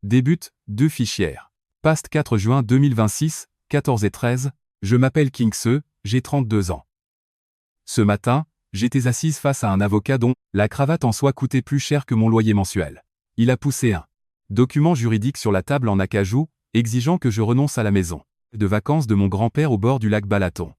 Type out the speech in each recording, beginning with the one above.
Débute, 2 fichières. Past 4 juin 2026, 14h13, je m'appelle Kingse, j'ai 32 ans. Ce matin, j'étais assise face à un avocat dont la cravate en soi coûtait plus cher que mon loyer mensuel. Il a poussé un document juridique sur la table en acajou, exigeant que je renonce à la maison de vacances de mon grand-père au bord du lac Balaton.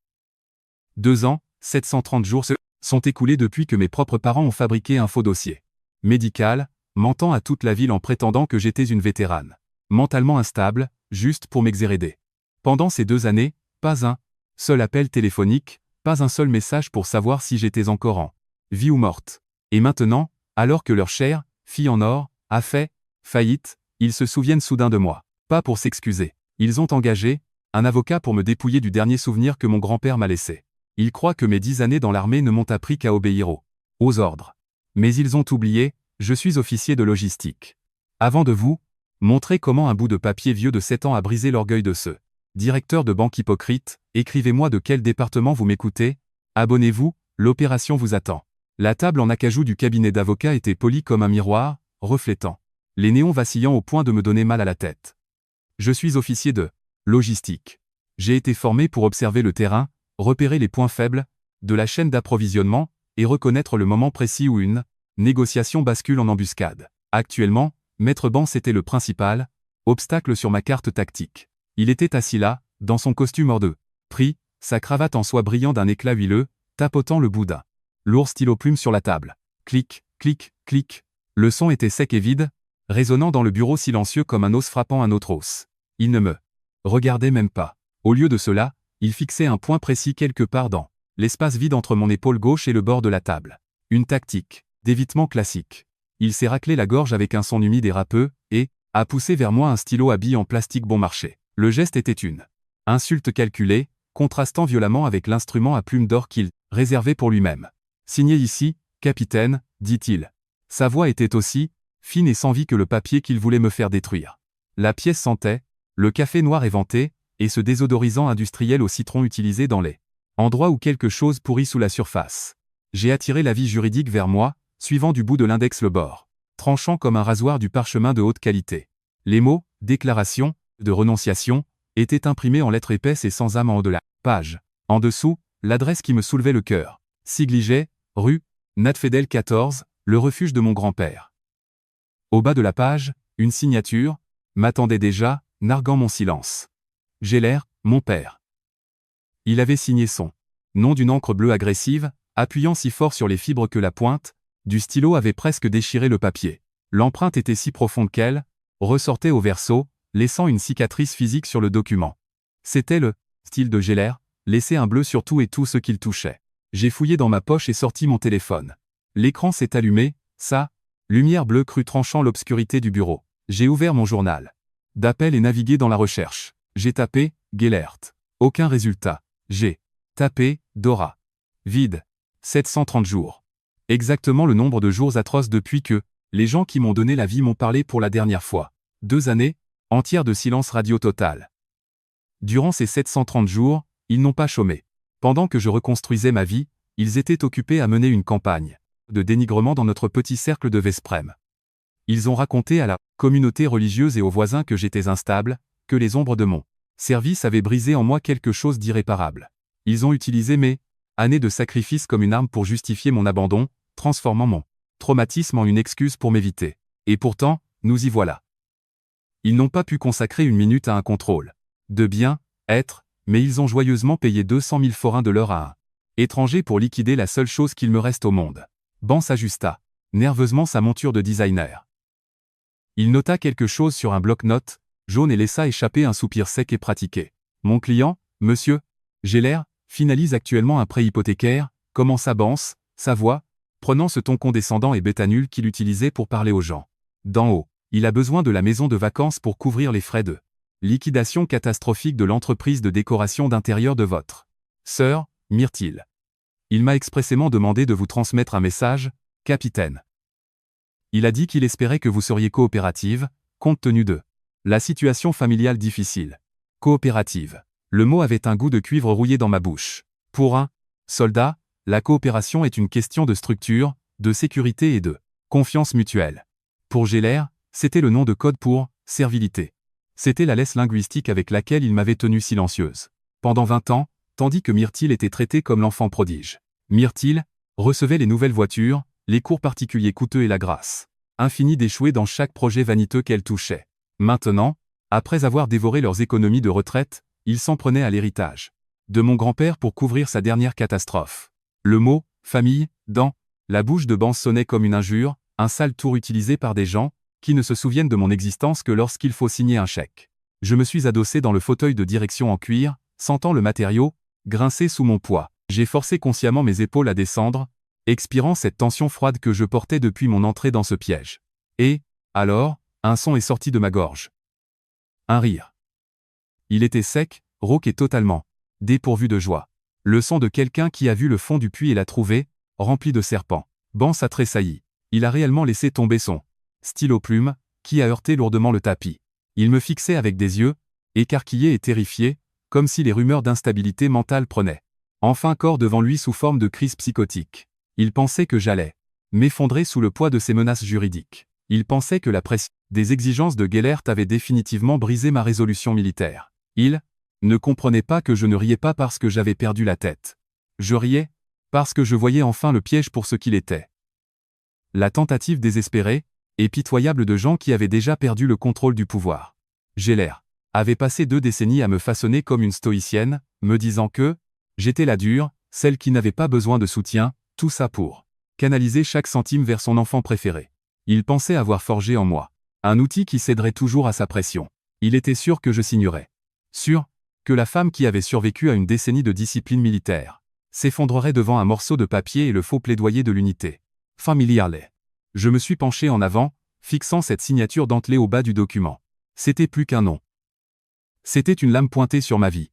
2 ans, 730 jours se sont écoulés depuis que mes propres parents ont fabriqué un faux dossier médical, mentant à toute la ville en prétendant que j'étais une vétérane mentalement instable, juste pour m'exhéréder. Pendant ces 2 années, pas un seul appel téléphonique, pas un seul message pour savoir si j'étais encore en vie ou morte. Et maintenant, alors que leur chère fille en or a fait faillite, ils se souviennent soudain de moi. Pas pour s'excuser. Ils ont engagé un avocat pour me dépouiller du dernier souvenir que mon grand-père m'a laissé. Ils croient que mes 10 années dans l'armée ne m'ont appris qu'à obéir aux ordres. Mais ils ont oublié, je suis officier de logistique. Avant de vous montrer comment un bout de papier vieux de 7 ans a brisé l'orgueil de ce directeur de banque hypocrite, écrivez-moi de quel département vous m'écoutez, abonnez-vous, l'opération vous attend. La table en acajou du cabinet d'avocat était polie comme un miroir, reflétant les néons vacillants au point de me donner mal à la tête. Je suis officier de logistique. J'ai été formé pour observer le terrain, repérer les points faibles de la chaîne d'approvisionnement et reconnaître le moment précis où une négociation bascule en embuscade. Actuellement, Maître Bance était le principal obstacle sur ma carte tactique. Il était assis là, dans son costume hors de prix, sa cravate en soie brillant d'un éclat huileux, tapotant le bout d'un lourd stylo-plume sur la table. Clic, clic, clic. Le son était sec et vide, résonnant dans le bureau silencieux comme un os frappant un autre os. Il ne me regardait même pas. Au lieu de cela, il fixait un point précis quelque part dans l'espace vide entre mon épaule gauche et le bord de la table. Une tactique d'évitement classique. Il s'est raclé la gorge avec un son humide et râpeux, et a poussé vers moi un stylo à billes en plastique bon marché. Le geste était une insulte calculée, contrastant violemment avec l'instrument à plumes d'or qu'il réservait pour lui-même. Signé ici, capitaine, dit-il. Sa voix était aussi fine et sans vie que le papier qu'il voulait me faire détruire. La pièce sentait le café noir éventé, et ce désodorisant industriel au citron utilisé dans les endroits où quelque chose pourrit sous la surface. J'ai attiré l'avis juridique vers moi, suivant du bout de l'index le bord, tranchant comme un rasoir du parchemin de haute qualité. Les mots « déclaration » de renonciation étaient imprimés en lettres épaisses et sans âme en haut de la page. En dessous, l'adresse qui me soulevait le cœur. Sigliget, rue Natfedel 14, le refuge de mon grand-père. Au bas de la page, une signature m'attendait déjà, narguant mon silence. Geller, mon père. Il avait signé son nom d'une encre bleue agressive, appuyant si fort sur les fibres que la pointe du stylo avait presque déchiré le papier. L'empreinte était si profonde qu'elle ressortait au verso, laissant une cicatrice physique sur le document. C'était le style de Geller, laisser un bleu sur tout et tout ce qu'il touchait. J'ai fouillé dans ma poche et sorti mon téléphone. L'écran s'est allumé, sa lumière bleue crue tranchant l'obscurité du bureau. J'ai ouvert mon journal d'appel et navigué dans la recherche. J'ai tapé Gellert. Aucun résultat. J'ai tapé Dora. Vide. 730 jours. Exactement le nombre de jours atroces depuis que les gens qui m'ont donné la vie m'ont parlé pour la dernière fois. 2 années entières de silence radio total. Durant ces 730 jours, ils n'ont pas chômé. Pendant que je reconstruisais ma vie, ils étaient occupés à mener une campagne de dénigrement dans notre petit cercle de Vesprem. Ils ont raconté à la communauté religieuse et aux voisins que j'étais instable, que les ombres de mon service avaient brisé en moi quelque chose d'irréparable. Ils ont utilisé mes années de sacrifice comme une arme pour justifier mon abandon, transformant mon traumatisme en une excuse pour m'éviter. Et pourtant, nous y voilà. Ils n'ont pas pu consacrer une minute à un contrôle de bien-être, mais ils ont joyeusement payé 200 000 forains de l'heure à un étranger pour liquider la seule chose qu'il me reste au monde. Bance ajusta nerveusement sa monture de designer. Il nota quelque chose sur un bloc-notes jaune et laissa échapper un soupir sec et pratiqué. Mon client, monsieur Geller, finalise actuellement un prêt hypothécaire, commença Bance, sa voix, prenant ce ton condescendant et bétanul qu'il utilisait pour parler aux gens. D'en haut, il a besoin de la maison de vacances pour couvrir les frais de liquidation catastrophique de l'entreprise de décoration d'intérieur de votre sœur, Myrtille. Il m'a expressément demandé de vous transmettre un message, capitaine. Il a dit qu'il espérait que vous seriez coopérative, compte tenu de la situation familiale difficile. Coopérative. Le mot avait un goût de cuivre rouillé dans ma bouche. Pour un soldat, la coopération est une question de structure, de sécurité et de confiance mutuelle. Pour Geller, c'était le nom de code pour servilité. C'était la laisse linguistique avec laquelle il m'avait tenue silencieuse. Pendant 20 ans, tandis que Myrtille était traitée comme l'enfant prodige. Myrtille recevait les nouvelles voitures, les cours particuliers coûteux et la grâce infinie d'échouer dans chaque projet vaniteux qu'elle touchait. Maintenant, après avoir dévoré leurs économies de retraite, ils s'en prenaient à l'héritage de mon grand-père pour couvrir sa dernière catastrophe. Le mot « famille » dans la bouche de Bans sonnait comme une injure, un sale tour utilisé par des gens qui ne se souviennent de mon existence que lorsqu'il faut signer un chèque. Je me suis adossé dans le fauteuil de direction en cuir, sentant le matériau grincer sous mon poids. J'ai forcé consciemment mes épaules à descendre, expirant cette tension froide que je portais depuis mon entrée dans ce piège. Et, alors, un son est sorti de ma gorge. Un rire. Il était sec, rauque et totalement dépourvu de joie. Le son de quelqu'un qui a vu le fond du puits et l'a trouvé, rempli de serpents. Bans a tressailli. Il a réellement laissé tomber son stylo plume, qui a heurté lourdement le tapis. Il me fixait avec des yeux, écarquillés et terrifiés, comme si les rumeurs d'instabilité mentale prenaient enfin corps devant lui sous forme de crise psychotique. Il pensait que j'allais m'effondrer sous le poids de ces menaces juridiques. Il pensait que la pression des exigences de Gellert avait définitivement brisé ma résolution militaire. Il ne comprenait pas que je ne riais pas parce que j'avais perdu la tête. Je riais parce que je voyais enfin le piège pour ce qu'il était. La tentative désespérée et pitoyable de gens qui avaient déjà perdu le contrôle du pouvoir. Gellert avait passé 2 décennies à me façonner comme une stoïcienne, me disant que j'étais la dure, celle qui n'avait pas besoin de soutien, tout ça pour canaliser chaque centime vers son enfant préféré. Il pensait avoir forgé en moi un outil qui céderait toujours à sa pression. Il était sûr que je signerais. Sûr que la femme qui avait survécu à une décennie de discipline militaire s'effondrerait devant un morceau de papier et le faux plaidoyer de l'unité familiale. Je me suis penché en avant, fixant cette signature dentelée au bas du document. C'était plus qu'un nom. C'était une lame pointée sur ma vie.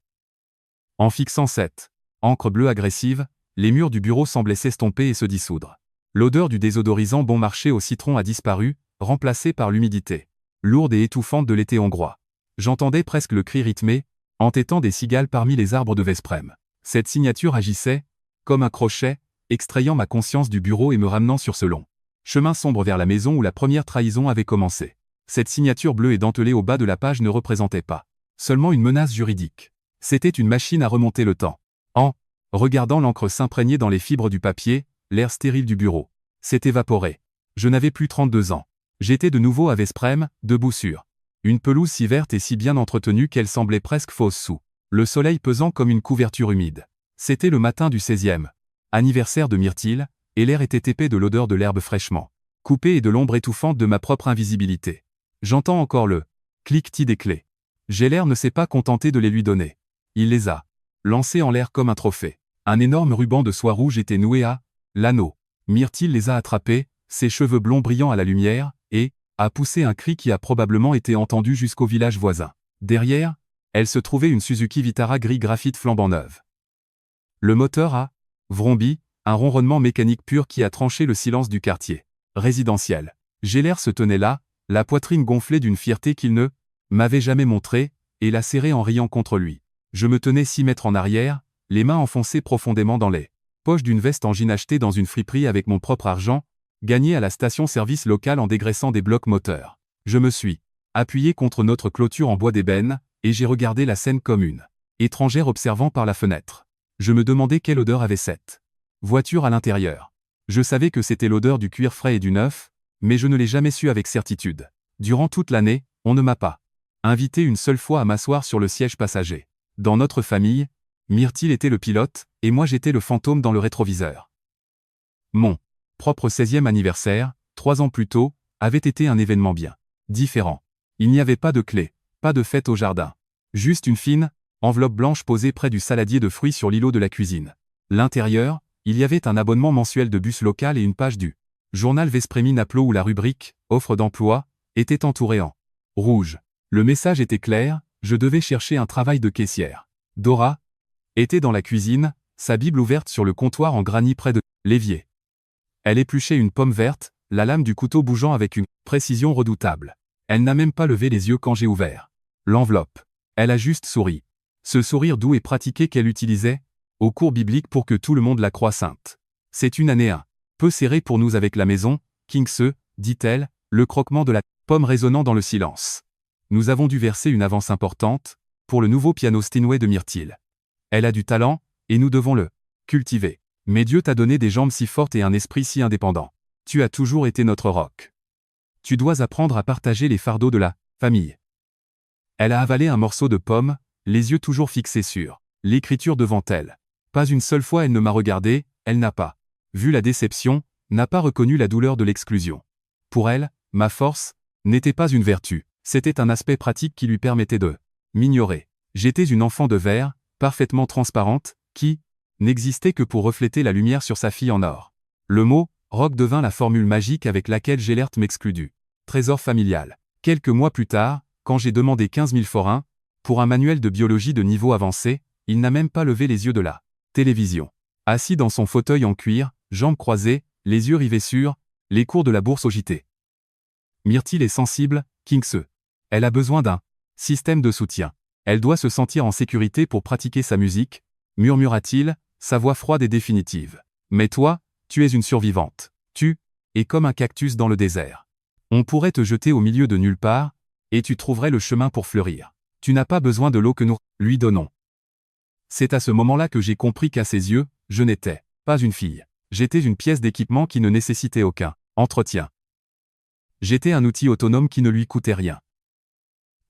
En fixant cette encre bleue agressive, les murs du bureau semblaient s'estomper et se dissoudre. L'odeur du désodorisant bon marché au citron a disparu, remplacée par l'humidité lourde et étouffante de l'été hongrois. J'entendais presque le cri rythmé, entêtant des cigales parmi les arbres de Vesprem. Cette signature agissait comme un crochet, extrayant ma conscience du bureau et me ramenant sur ce long chemin sombre vers la maison où la première trahison avait commencé. Cette signature bleue et dentelée au bas de la page ne représentait pas seulement une menace juridique. C'était une machine à remonter le temps. En regardant l'encre s'imprégner dans les fibres du papier, l'air stérile du bureau s'est évaporé. Je n'avais plus 32 ans. J'étais de nouveau à Vesprem, debout sur une pelouse si verte et si bien entretenue qu'elle semblait presque fausse sous le soleil pesant comme une couverture humide. C'était le matin du 16e anniversaire de Myrtille, et l'air était épais de l'odeur de l'herbe fraîchement coupée et de l'ombre étouffante de ma propre invisibilité. J'entends encore le cliquetis des clés. Gellert ne s'est pas contenté de les lui donner. Il les a lancés en l'air comme un trophée. Un énorme ruban de soie rouge était noué à l'anneau. Myrtille les a attrapés, ses cheveux blonds brillant à la lumière, et a poussé un cri qui a probablement été entendu jusqu'au village voisin. Derrière, elle se trouvait une Suzuki Vitara gris graphite flambant neuve. Le moteur a vrombi, un ronronnement mécanique pur qui a tranché le silence du quartier résidentiel. Gellert se tenait là, la poitrine gonflée d'une fierté qu'il ne m'avait jamais montrée, et la serrait en riant contre lui. Je me tenais 6 mètres en arrière, les mains enfoncées profondément dans les poches d'une veste en jean achetée dans une friperie avec mon propre argent, gagné à la station-service locale en dégraissant des blocs moteurs. Je me suis appuyé contre notre clôture en bois d'ébène, et j'ai regardé la scène comme une étrangère observant par la fenêtre. Je me demandais quelle odeur avait cette voiture à l'intérieur. Je savais que c'était l'odeur du cuir frais et du neuf, mais je ne l'ai jamais su avec certitude. Durant toute l'année, on ne m'a pas invité une seule fois à m'asseoir sur le siège passager. Dans notre famille, Myrtille était le pilote, et moi j'étais le fantôme dans le rétroviseur. Mon propre 16e anniversaire, 3 ans plus tôt, avait été un événement bien différent. Il n'y avait pas de clé, pas de fête au jardin. Juste une fine enveloppe blanche posée près du saladier de fruits sur l'îlot de la cuisine. L'intérieur, il y avait un abonnement mensuel de bus local et une page du journal Vespremi Naplo où la rubrique « Offre d'emploi » était entourée en rouge. Le message était clair, je devais chercher un travail de caissière. Dora était dans la cuisine, sa Bible ouverte sur le comptoir en granit près de l'évier. Elle épluchait une pomme verte, la lame du couteau bougeant avec une précision redoutable. Elle n'a même pas levé les yeux quand j'ai ouvert l'enveloppe. Elle a juste souri. Ce sourire doux et pratiqué qu'elle utilisait au cours biblique pour que tout le monde la croie sainte. C'est une année un peu serrée pour nous avec la maison, Kingse, dit-elle, le croquement de la pomme résonnant dans le silence. Nous avons dû verser une avance importante pour le nouveau piano Steinway de Myrtille. Elle a du talent, et nous devons le cultiver. Mais Dieu t'a donné des jambes si fortes et un esprit si indépendant. Tu as toujours été notre roc. Tu dois apprendre à partager les fardeaux de la famille. Elle a avalé un morceau de pomme, les yeux toujours fixés sur l'écriture devant elle. Pas une seule fois elle ne m'a regardé, elle n'a pas vu la déception, n'a pas reconnu la douleur de l'exclusion. Pour elle, ma force n'était pas une vertu, c'était un aspect pratique qui lui permettait de m'ignorer. J'étais une enfant de verre, parfaitement transparente, qui n'existait que pour refléter la lumière sur sa fille en or. Le mot « roc » devint la formule magique avec laquelle Gellert m'exclut du trésor familial. Quelques mois plus tard, quand j'ai demandé 15 000 forains pour un manuel de biologie de niveau avancé, il n'a même pas levé les yeux de la télévision. Assis dans son fauteuil en cuir, jambes croisées, les yeux rivés sur les cours de la bourse au JT. Myrtille est sensible, Kingse. Elle a besoin d'un système de soutien. Elle doit se sentir en sécurité pour pratiquer sa musique, murmura-t-il, sa voix froide et définitive. Mais toi, tu es une survivante. Tu es comme un cactus dans le désert. On pourrait te jeter au milieu de nulle part, et tu trouverais le chemin pour fleurir. Tu n'as pas besoin de l'eau que nous lui donnons. C'est à ce moment-là que j'ai compris qu'à ses yeux, je n'étais pas une fille. J'étais une pièce d'équipement qui ne nécessitait aucun entretien. J'étais un outil autonome qui ne lui coûtait rien.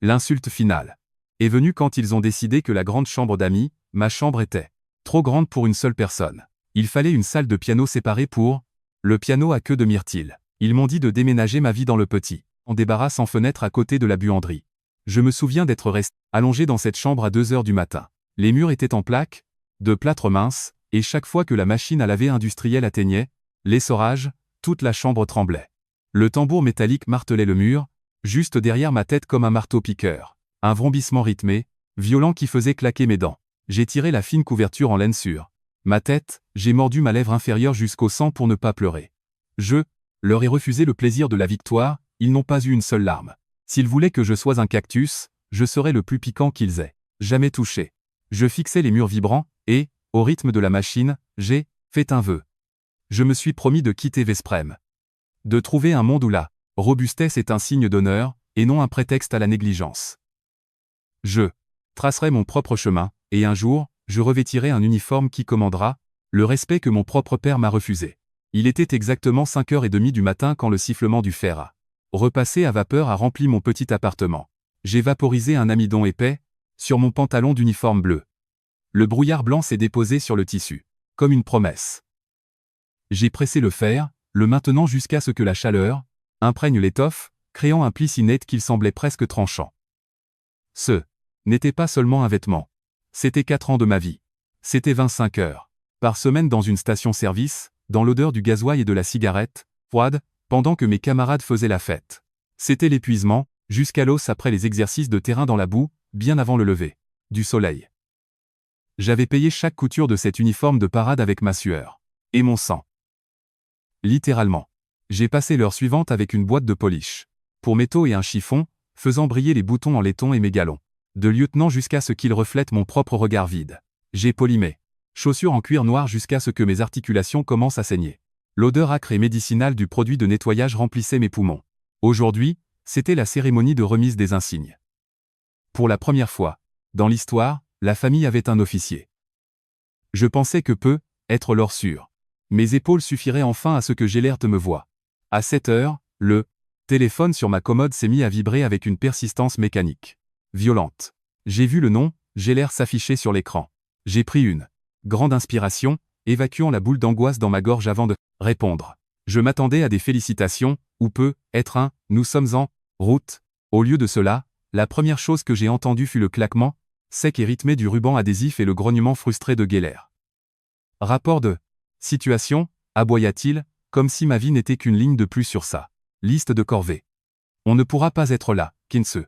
L'insulte finale est venue quand ils ont décidé que la grande chambre d'amis, ma chambre, était trop grande pour une seule personne. Il fallait une salle de piano séparée pour le piano à queue de Myrtille. Ils m'ont dit de déménager ma vie dans le petit, en débarras sans fenêtre à côté de la buanderie. Je me souviens d'être resté allongé dans cette chambre à 2 heures du matin. Les murs étaient en plaques, de plâtre mince, et chaque fois que la machine à laver industrielle atteignait l'essorage, toute la chambre tremblait. Le tambour métallique martelait le mur, juste derrière ma tête comme un marteau-piqueur. Un vrombissement rythmé, violent qui faisait claquer mes dents. J'ai tiré la fine couverture en laine sur ma tête, j'ai mordu ma lèvre inférieure jusqu'au sang pour ne pas pleurer. Je leur ai refusé le plaisir de la victoire, ils n'ont pas eu une seule larme. S'ils voulaient que je sois un cactus, je serais le plus piquant qu'ils aient jamais touché. Je fixais les murs vibrants, et, au rythme de la machine, j'ai fait un vœu. Je me suis promis de quitter Vesprem. De trouver un monde où la robustesse est un signe d'honneur, et non un prétexte à la négligence. Je tracerai mon propre chemin, et un jour, je revêtirai un uniforme qui commandera le respect que mon propre père m'a refusé. Il était exactement 5h30 du matin quand le sifflement du fer à repasser à vapeur a rempli mon petit appartement. J'ai vaporisé un amidon épais sur mon pantalon d'uniforme bleu. Le brouillard blanc s'est déposé sur le tissu, comme une promesse. J'ai pressé le fer, le maintenant jusqu'à ce que la chaleur imprègne l'étoffe, créant un pli si net qu'il semblait presque tranchant. Ce n'était pas seulement un vêtement. C'était 4 ans de ma vie. C'était 25 heures par semaine dans une station-service, dans l'odeur du gasoil et de la cigarette, froide, pendant que mes camarades faisaient la fête. C'était l'épuisement, jusqu'à l'os après les exercices de terrain dans la boue, bien avant le lever du soleil. J'avais payé chaque couture de cet uniforme de parade avec ma sueur et mon sang. Littéralement. J'ai passé l'heure suivante avec une boîte de polish pour métaux et un chiffon, faisant briller les boutons en laiton et mes galons de lieutenant jusqu'à ce qu'ils reflètent mon propre regard vide. J'ai poli mes chaussures en cuir noir jusqu'à ce que mes articulations commencent à saigner. L'odeur âcre et médicinale du produit de nettoyage remplissait mes poumons. Aujourd'hui, c'était la cérémonie de remise des insignes. Pour la première fois, dans l'histoire, la famille avait un officier. Je pensais que peut être l'or sûr. Mes épaules suffiraient enfin à ce que Gellert me voie. À 7 heures, le téléphone sur ma commode s'est mis à vibrer avec une persistance mécanique violente. J'ai vu le nom, Gellert, s'afficher sur l'écran. J'ai pris une grande inspiration, évacuant la boule d'angoisse dans ma gorge avant de répondre. Je m'attendais à des félicitations, ou peut-être un « nous sommes en route ». Au lieu de cela, la première chose que j'ai entendue fut le claquement sec et rythmé du ruban adhésif et le grognement frustré de Gellert. Rapport de situation, aboya-t-il, comme si ma vie n'était qu'une ligne de plus sur sa liste de corvées. On ne pourra pas être là, Kingse.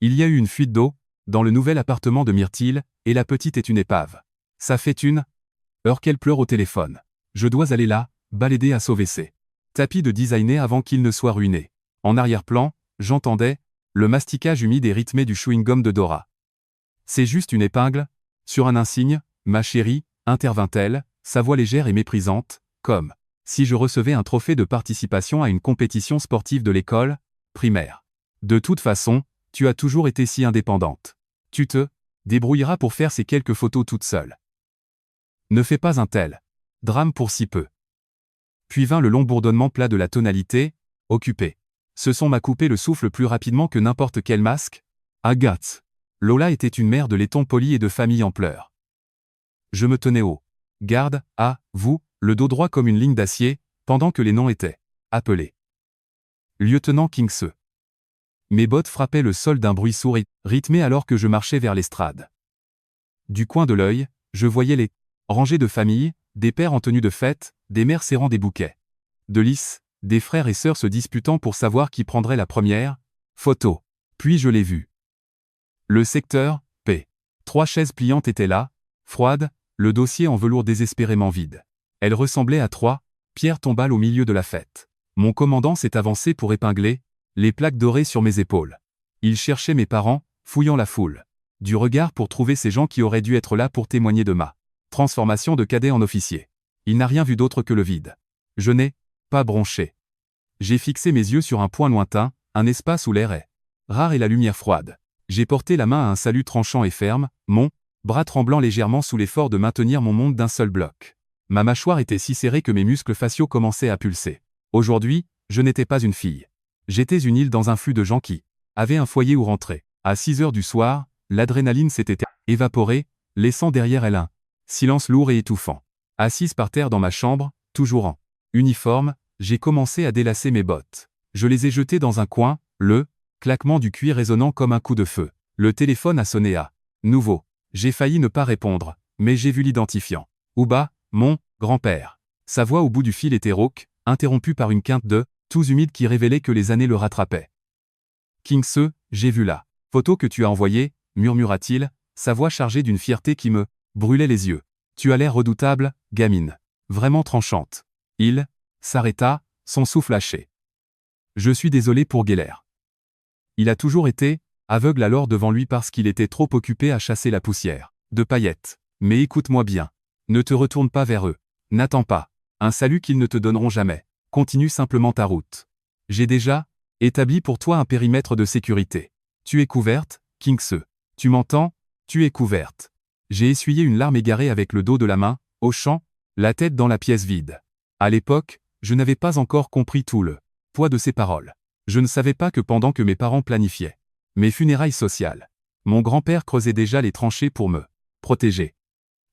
Il y a eu une fuite d'eau dans le nouvel appartement de Myrtille, et la petite est une épave. Ça fait une heure qu'elle pleure au téléphone. Je dois aller là, balader à sauver ses tapis de designer avant qu'il ne soit ruiné. En arrière-plan, j'entendais le masticage humide et rythmé du chewing-gum de Dora. C'est juste une épingle sur un insigne, ma chérie, intervint-elle, sa voix légère et méprisante, comme si je recevais un trophée de participation à une compétition sportive de l'école primaire. De toute façon, tu as toujours été si indépendante. Tu te débrouilleras pour faire ces quelques photos toute seule. Ne fais pas un tel drame pour si peu. Puis vint le long bourdonnement plat de la tonalité, occupé. Ce son m'a coupé le souffle plus rapidement que n'importe quel masque. Agathe. Lola était une mère de laiton poli et de famille en pleurs. Je me tenais haut. Garde, à vous, le dos droit comme une ligne d'acier, pendant que les noms étaient appelés. Lieutenant Kingsley. Mes bottes frappaient le sol d'un bruit sourd et rythmé alors que je marchais vers l'estrade. Du coin de l'œil, je voyais les rangées de familles, des pères en tenue de fête, des mères serrant des bouquets de lys, des frères et sœurs se disputant pour savoir qui prendrait la première photo. Puis je l'ai vu. Le secteur P. 3 chaises pliantes étaient là, froides, le dossier en velours désespérément vide. Elles ressemblaient à 3 pierres tombales au milieu de la fête. Mon commandant s'est avancé pour épingler les plaques dorées sur mes épaules. Il cherchait mes parents, fouillant la foule du regard pour trouver ces gens qui auraient dû être là pour témoigner de ma transformation de cadet en officier. Il n'a rien vu d'autre que le vide. Je n'ai pas bronché. J'ai fixé mes yeux sur un point lointain, un espace où l'air est rare et la lumière froide. J'ai porté la main à un salut tranchant et ferme, mon bras tremblant légèrement sous l'effort de maintenir mon monde d'un seul bloc. Ma mâchoire était si serrée que mes muscles faciaux commençaient à pulser. Aujourd'hui, je n'étais pas une fille. J'étais une île dans un flux de gens qui avaient un foyer où rentrer. À 6 heures du soir, l'adrénaline s'était évaporée, laissant derrière elle un silence lourd et étouffant. Assise par terre dans ma chambre, toujours en uniforme, j'ai commencé à délasser mes bottes. Je les ai jetées dans un coin, le claquement du cuir résonnant comme un coup de feu. Le téléphone a sonné à nouveau. J'ai failli ne pas répondre, mais j'ai vu l'identifiant. Ouba, mon grand-père. Sa voix au bout du fil était rauque, interrompue par une quinte de tous humide qui révélait que les années le rattrapaient. Kingsley, j'ai vu la photo que tu as envoyée, murmura-t-il, sa voix chargée d'une fierté qui me brûlait les yeux. Tu as l'air redoutable, gamine. Vraiment tranchante. Il s'arrêta, son souffle haché. Je suis désolé pour Geller. Il a toujours été aveugle alors devant lui parce qu'il était trop occupé à chasser la poussière de paillettes. Mais écoute-moi bien. Ne te retourne pas vers eux. N'attends pas un salut qu'ils ne te donneront jamais. Continue simplement ta route. J'ai déjà établi pour toi un périmètre de sécurité. Tu es couverte, Kingsley. Tu m'entends? Tu es couverte. J'ai essuyé une larme égarée avec le dos de la main, hochant la tête dans la pièce vide. À l'époque, je n'avais pas encore compris tout le poids de ces paroles. Je ne savais pas que pendant que mes parents planifiaient mes funérailles sociales, mon grand-père creusait déjà les tranchées pour me protéger.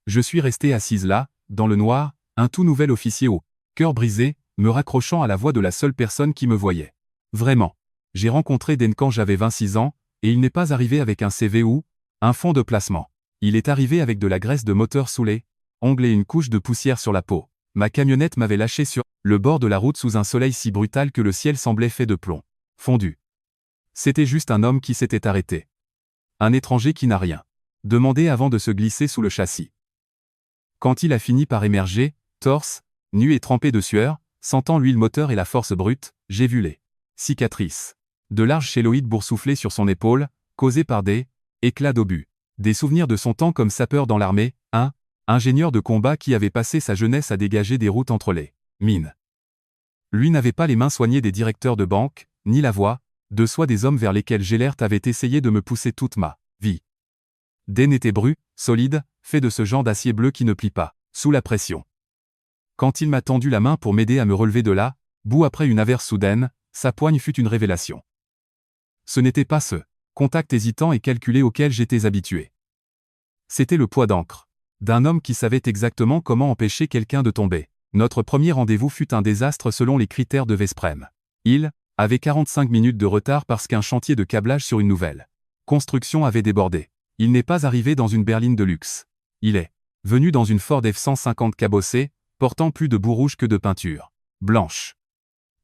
Je suis restée assise là, dans le noir, un tout nouvel officier au cœur brisé, me raccrochant à la voix de la seule personne qui me voyait. Vraiment. J'ai rencontré Den quand j'avais 26 ans, et il n'est pas arrivé avec un CV ou un fonds de placement. Il est arrivé avec de la graisse de moteur sous les ongles et une couche de poussière sur la peau. Ma camionnette m'avait lâché sur le bord de la route sous un soleil si brutal que le ciel semblait fait de plomb fondu. C'était juste un homme qui s'était arrêté. Un étranger qui n'a rien demandé avant de se glisser sous le châssis. Quand il a fini par émerger, torse nu et trempé de sueur, sentant l'huile moteur et la force brute, j'ai vu les cicatrices. De larges chéloïdes boursouflés sur son épaule, causés par des éclats d'obus. Des souvenirs de son temps comme sapeur dans l'armée, un ingénieur de combat qui avait passé sa jeunesse à dégager des routes entre les mines. Lui n'avait pas les mains soignées des directeurs de banque, ni la voix de soi des hommes vers lesquels Gellert avait essayé de me pousser toute ma vie. Den était bru, solide, fait de ce genre d'acier bleu qui ne plie pas sous la pression. Quand il m'a tendu la main pour m'aider à me relever de là, bout après une averse soudaine, sa poigne fut une révélation. Ce n'était pas ce contact hésitant et calculé auquel j'étais habitué. C'était le poids d'encre d'un homme qui savait exactement comment empêcher quelqu'un de tomber. Notre premier rendez-vous fut un désastre selon les critères de Vesprem. Il avait 45 minutes de retard parce qu'un chantier de câblage sur une nouvelle construction avait débordé. Il n'est pas arrivé dans une berline de luxe. Il est venu dans une Ford F-150 cabossée, portant plus de bout rouge que de peinture blanche.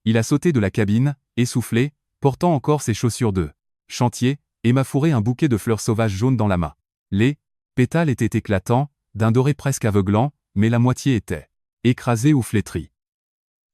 Il a sauté de la cabine, essoufflé, portant encore ses chaussures de chantier, et m'a fourré un bouquet de fleurs sauvages jaunes dans la main. Les pétales étaient éclatants, d'un doré presque aveuglant, mais la moitié était écrasée ou flétrie.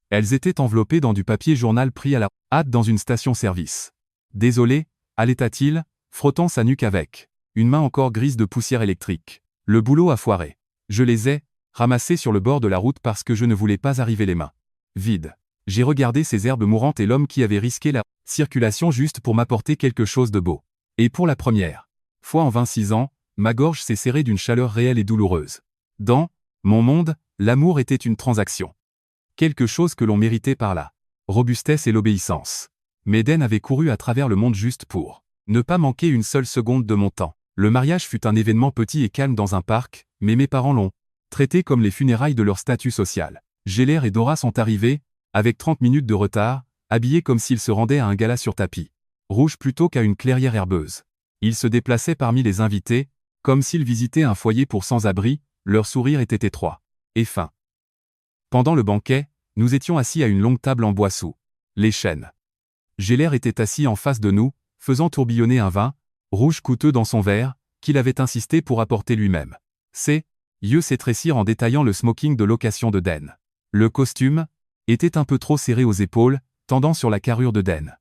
Elles étaient enveloppées dans du papier journal pris à la hâte dans une station-service. Désolé, allaita-t-il, frottant sa nuque avec une main encore grise de poussière électrique. Le boulot a foiré. Je les ai ramassés sur le bord de la route parce que je ne voulais pas arriver les mains vides. J'ai regardé ces herbes mourantes et l'homme qui avait risqué la circulation juste pour m'apporter quelque chose de beau. Et pour la première fois en 26 ans, ma gorge s'est serrée d'une chaleur réelle et douloureuse. Dans mon monde, l'amour était une transaction. Quelque chose que l'on méritait par la robustesse et l'obéissance. Mais Den avait couru à travers le monde juste pour ne pas manquer une seule seconde de mon temps. Le mariage fut un événement petit et calme dans un parc, mais mes parents l'ont traité comme les funérailles de leur statut social. Gélaire et Dora sont arrivés, avec 30 minutes de retard, habillés comme s'ils se rendaient à un gala sur tapis rouge plutôt qu'à une clairière herbeuse. Ils se déplaçaient parmi les invités, comme s'ils visitaient un foyer pour sans-abri, leur sourire était étroit et fin. Pendant le banquet, nous étions assis à une longue table en bois sous les chênes. Gélaire était assis en face de nous, faisant tourbillonner un vin, rouge coûteux dans son verre, qu'il avait insisté pour apporter lui-même. Ses yeux s'étrécirent en détaillant le smoking de location de Den. Le costume était un peu trop serré aux épaules, tendant sur la carrure de Den.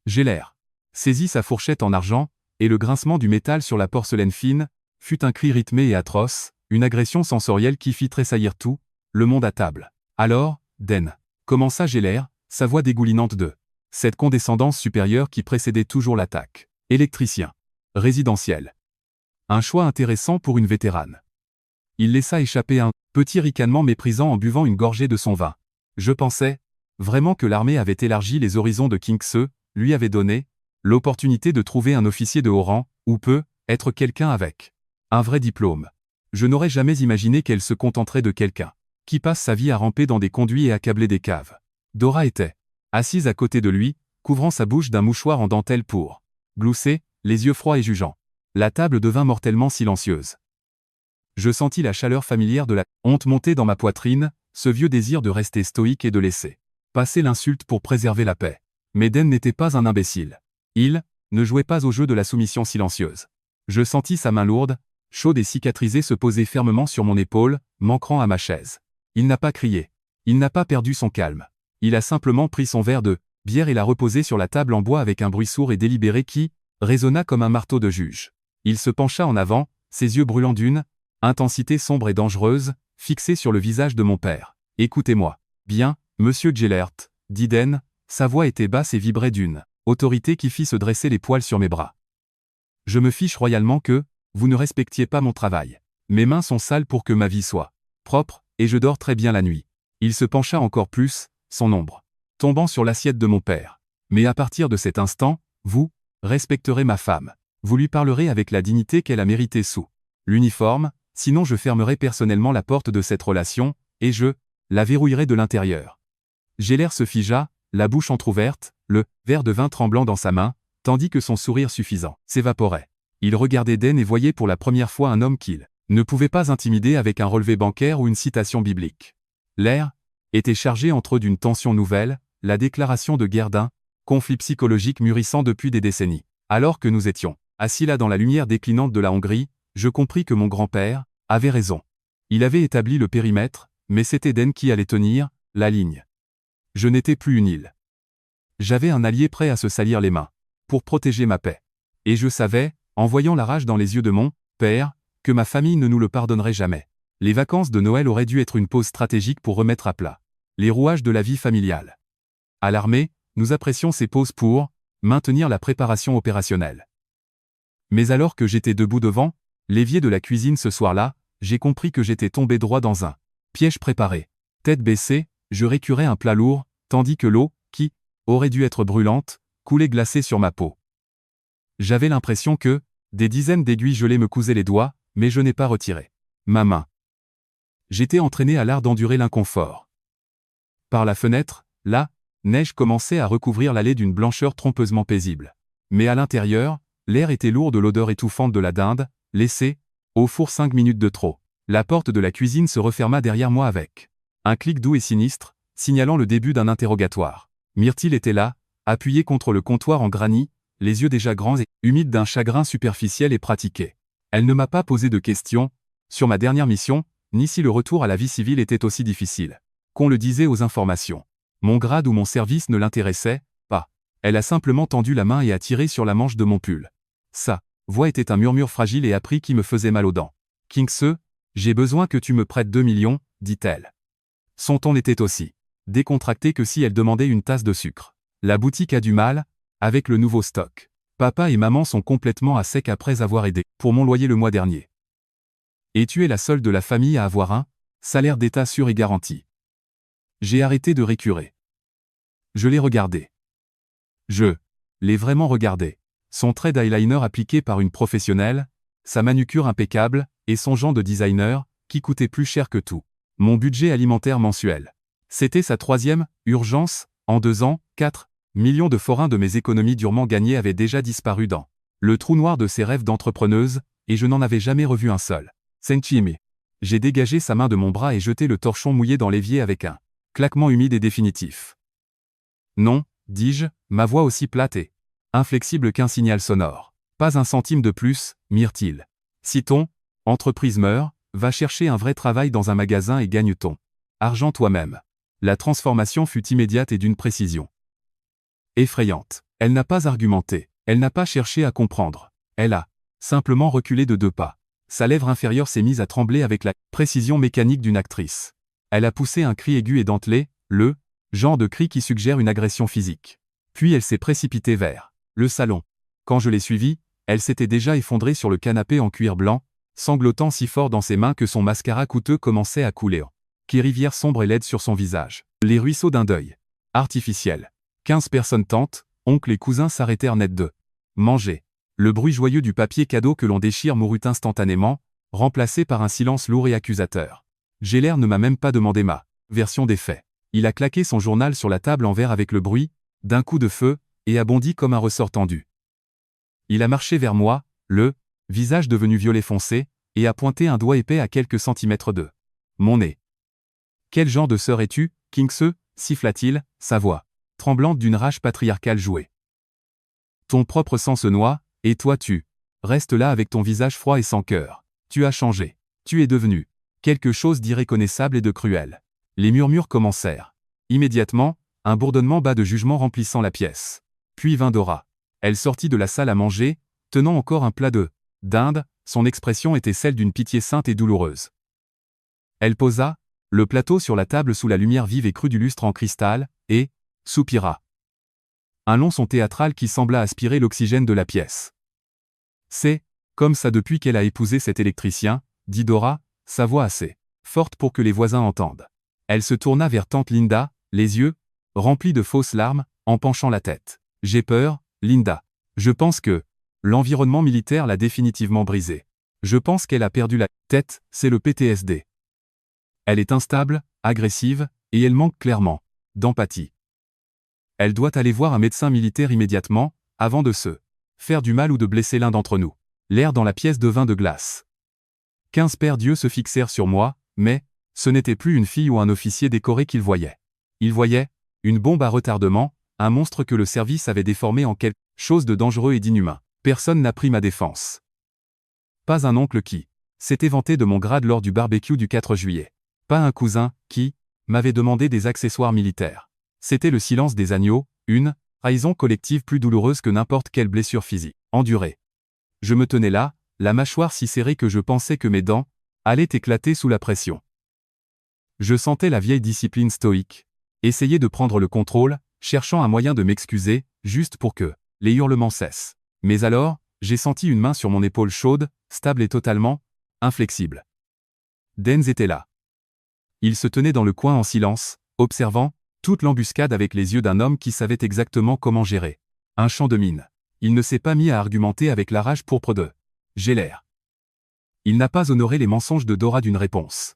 Gélaire saisit sa fourchette en argent, et le grincement du métal sur la porcelaine fine fut un cri rythmé et atroce, une agression sensorielle qui fit tressaillir tout le monde à table. Alors, Den, commença Gélaire, sa voix dégoulinante de cette condescendance supérieure qui précédait toujours l'attaque. Électricien. Résidentiel. Un choix intéressant pour une vétérane. Il laissa échapper un petit ricanement méprisant en buvant une gorgée de son vin. Je pensais vraiment que l'armée avait élargi les horizons de King-Se, lui avait donné l'opportunité de trouver un officier de haut rang, ou peut être quelqu'un avec un vrai diplôme. Je n'aurais jamais imaginé qu'elle se contenterait de quelqu'un qui passe sa vie à ramper dans des conduits et accabler des caves. Dora était assise à côté de lui, couvrant sa bouche d'un mouchoir en dentelle pour glousser, les yeux froids et jugeants. La table devint mortellement silencieuse. Je sentis la chaleur familière de la honte monter dans ma poitrine, ce vieux désir de rester stoïque et de laisser passer l'insulte pour préserver la paix. Mais Den n'était pas un imbécile. Il ne jouait pas au jeu de la soumission silencieuse. Je sentis sa main lourde, chaude et cicatrisée se poser fermement sur mon épaule, m'ancrant à ma chaise. Il n'a pas crié. Il n'a pas perdu son calme. Il a simplement pris son verre de bière et l'a reposé sur la table en bois avec un bruit sourd et délibéré qui résonna comme un marteau de juge. Il se pencha en avant, ses yeux brûlants d'une intensité sombre et dangereuse, fixés sur le visage de mon père. « Écoutez-moi. Bien, monsieur Gellert, dit Den, sa voix était basse et vibrait d'une autorité qui fit se dresser les poils sur mes bras. Je me fiche royalement que vous ne respectiez pas mon travail. Mes mains sont sales pour que ma vie soit propre, et je dors très bien la nuit. » Il se pencha encore plus, son ombre tombant sur l'assiette de mon père. « Mais à partir de cet instant, vous respecterez ma femme. Vous lui parlerez avec la dignité qu'elle a méritée sous l'uniforme, sinon je fermerai personnellement la porte de cette relation, et je la verrouillerai de l'intérieur. » Gélaire se figea, la bouche entr'ouverte, le verre de vin tremblant dans sa main, tandis que son sourire suffisant s'évaporait. Il regardait Den et voyait pour la première fois un homme qu'il ne pouvait pas intimider avec un relevé bancaire ou une citation biblique. L'air était chargé entre eux d'une tension nouvelle, la déclaration de guerre d'un conflit psychologique mûrissant depuis des décennies. Alors que nous étions assis là dans la lumière déclinante de la Hongrie, je compris que mon grand-père avait raison. Il avait établi le périmètre, mais c'était Den qui allait tenir la ligne. Je n'étais plus une île. J'avais un allié prêt à se salir les mains pour protéger ma paix. Et je savais, en voyant la rage dans les yeux de mon père, que ma famille ne nous le pardonnerait jamais. Les vacances de Noël auraient dû être une pause stratégique pour remettre à plat les rouages de la vie familiale. À l'armée, nous apprécions ces pauses pour maintenir la préparation opérationnelle. Mais alors que j'étais debout devant l'évier de la cuisine ce soir-là, j'ai compris que j'étais tombé droit dans un piège préparé. Tête baissée, je récurais un plat lourd, tandis que l'eau, qui aurait dû être brûlante, coulait glacée sur ma peau. J'avais l'impression que des dizaines d'aiguilles gelées me cousaient les doigts, mais je n'ai pas retiré ma main. J'étais entraîné à l'art d'endurer l'inconfort. Par la fenêtre, la neige commençait à recouvrir l'allée d'une blancheur trompeusement paisible. Mais à l'intérieur, l'air était lourd de l'odeur étouffante de la dinde, laissée au four 5 minutes de trop. La porte de la cuisine se referma derrière moi avec un clic doux et sinistre, signalant le début d'un interrogatoire. Myrtille était là, appuyée contre le comptoir en granit, les yeux déjà grands et humides d'un chagrin superficiel et pratiqué. Elle ne m'a pas posé de questions sur ma dernière mission, ni si le retour à la vie civile était aussi difficile qu'on le disait aux informations. Mon grade ou mon service ne l'intéressait pas. Elle a simplement tendu la main et a tiré sur la manche de mon pull. Sa voix était un murmure fragile et appris qui me faisait mal aux dents. « King-Se, j'ai besoin que tu me prêtes 2 millions, dit-elle. Son ton était aussi décontracté que si elle demandait une tasse de sucre. La boutique a du mal avec le nouveau stock. Papa et maman sont complètement à sec après avoir aidé pour mon loyer le mois dernier. Et tu es la seule de la famille à avoir un salaire d'État sûr et garanti. J'ai arrêté de récurer. Je l'ai regardé. Je l'ai vraiment regardé. Son trait d'eyeliner appliqué par une professionnelle, sa manucure impeccable, et son genre de designer, qui coûtait plus cher que tout. Mon budget alimentaire mensuel. C'était sa 3e urgence, en 2 ans, 4 millions de forains de mes économies durement gagnées avaient déjà disparu dans le trou noir de ses rêves d'entrepreneuse, et je n'en avais jamais revu un seul. Senchimi. J'ai dégagé sa main de mon bras et jeté le torchon mouillé dans l'évier avec un claquement humide et définitif. Non, dis-je, ma voix aussi plate et inflexible qu'un signal sonore. Pas un centime de plus, Myrtille. Si ton entreprise meurt, va chercher un vrai travail dans un magasin et gagne ton argent toi-même. La transformation fut immédiate et d'une précision effrayante. Elle n'a pas argumenté, elle n'a pas cherché à comprendre. Elle a simplement reculé de 2 pas. Sa lèvre inférieure s'est mise à trembler avec la précision mécanique d'une actrice. Elle a poussé un cri aigu et dentelé, le genre de cri qui suggère une agression physique. Puis elle s'est précipitée vers le salon. Quand je l'ai suivie, elle s'était déjà effondrée sur le canapé en cuir blanc, sanglotant si fort dans ses mains que son mascara coûteux commençait à couler en rivière sombre et laide sur son visage. Les ruisseaux d'un deuil artificiel. 15 personnes tantes, oncles et cousins s'arrêtèrent net de manger. Le bruit joyeux du papier cadeau que l'on déchire mourut instantanément, remplacé par un silence lourd et accusateur. Gélaire ne m'a même pas demandé ma version des faits. Il a claqué son journal sur la table en verre avec le bruit d'un coup de feu, et a bondi comme un ressort tendu. Il a marché vers moi, le visage devenu violet foncé, et a pointé un doigt épais à quelques centimètres de mon nez. Quel genre de sœur es-tu, Kingse siffla-t-il, sa voix tremblante d'une rage patriarcale jouée. Ton propre sang se noie, et toi tu restes là avec ton visage froid et sans cœur. Tu as changé. Tu es devenu quelque chose d'irréconnaissable et de cruel. Les murmures commencèrent. Immédiatement, un bourdonnement bas de jugement remplissant la pièce. Puis vint Dora. Elle sortit de la salle à manger, tenant encore un plat de dinde, son expression était celle d'une pitié sainte et douloureuse. Elle posa le plateau sur la table sous la lumière vive et crue du lustre en cristal, et soupira. Un long son théâtral qui sembla aspirer l'oxygène de la pièce. C'est comme ça depuis qu'elle a épousé cet électricien, dit Dora, sa voix assez forte pour que les voisins entendent. Elle se tourna vers tante Linda, les yeux remplis de fausses larmes, en penchant la tête. J'ai peur, Linda. Je pense que l'environnement militaire l'a définitivement brisée. Je pense qu'elle a perdu la tête, c'est le PTSD. Elle est instable, agressive, et elle manque clairement d'empathie. Elle doit aller voir un médecin militaire immédiatement, avant de se faire du mal ou de blesser l'un d'entre nous. L'air dans la pièce devint de glace. 15 paires d'yeux se fixèrent sur moi, mais ce n'était plus une fille ou un officier décoré qu'ils voyaient. Ils voyaient une bombe à retardement, un monstre que le service avait déformé en quelque chose de dangereux et d'inhumain. Personne n'a pris ma défense. Pas un oncle qui s'était vanté de mon grade lors du barbecue du 4 juillet. Pas un cousin qui m'avait demandé des accessoires militaires. C'était le silence des agneaux, une trahison collective plus douloureuse que n'importe quelle blessure physique endurée. Je me tenais là, la mâchoire si serrée que je pensais que mes dents allaient éclater sous la pression. Je sentais la vieille discipline stoïque essayer de prendre le contrôle, cherchant un moyen de m'excuser, juste pour que les hurlements cessent. Mais alors, j'ai senti une main sur mon épaule chaude, stable et totalement inflexible. Denz était là. Il se tenait dans le coin en silence, observant toute l'embuscade avec les yeux d'un homme qui savait exactement comment gérer un champ de mine. Il ne s'est pas mis à argumenter avec la rage pourpre de Gélaire. Il n'a pas honoré les mensonges de Dora d'une réponse.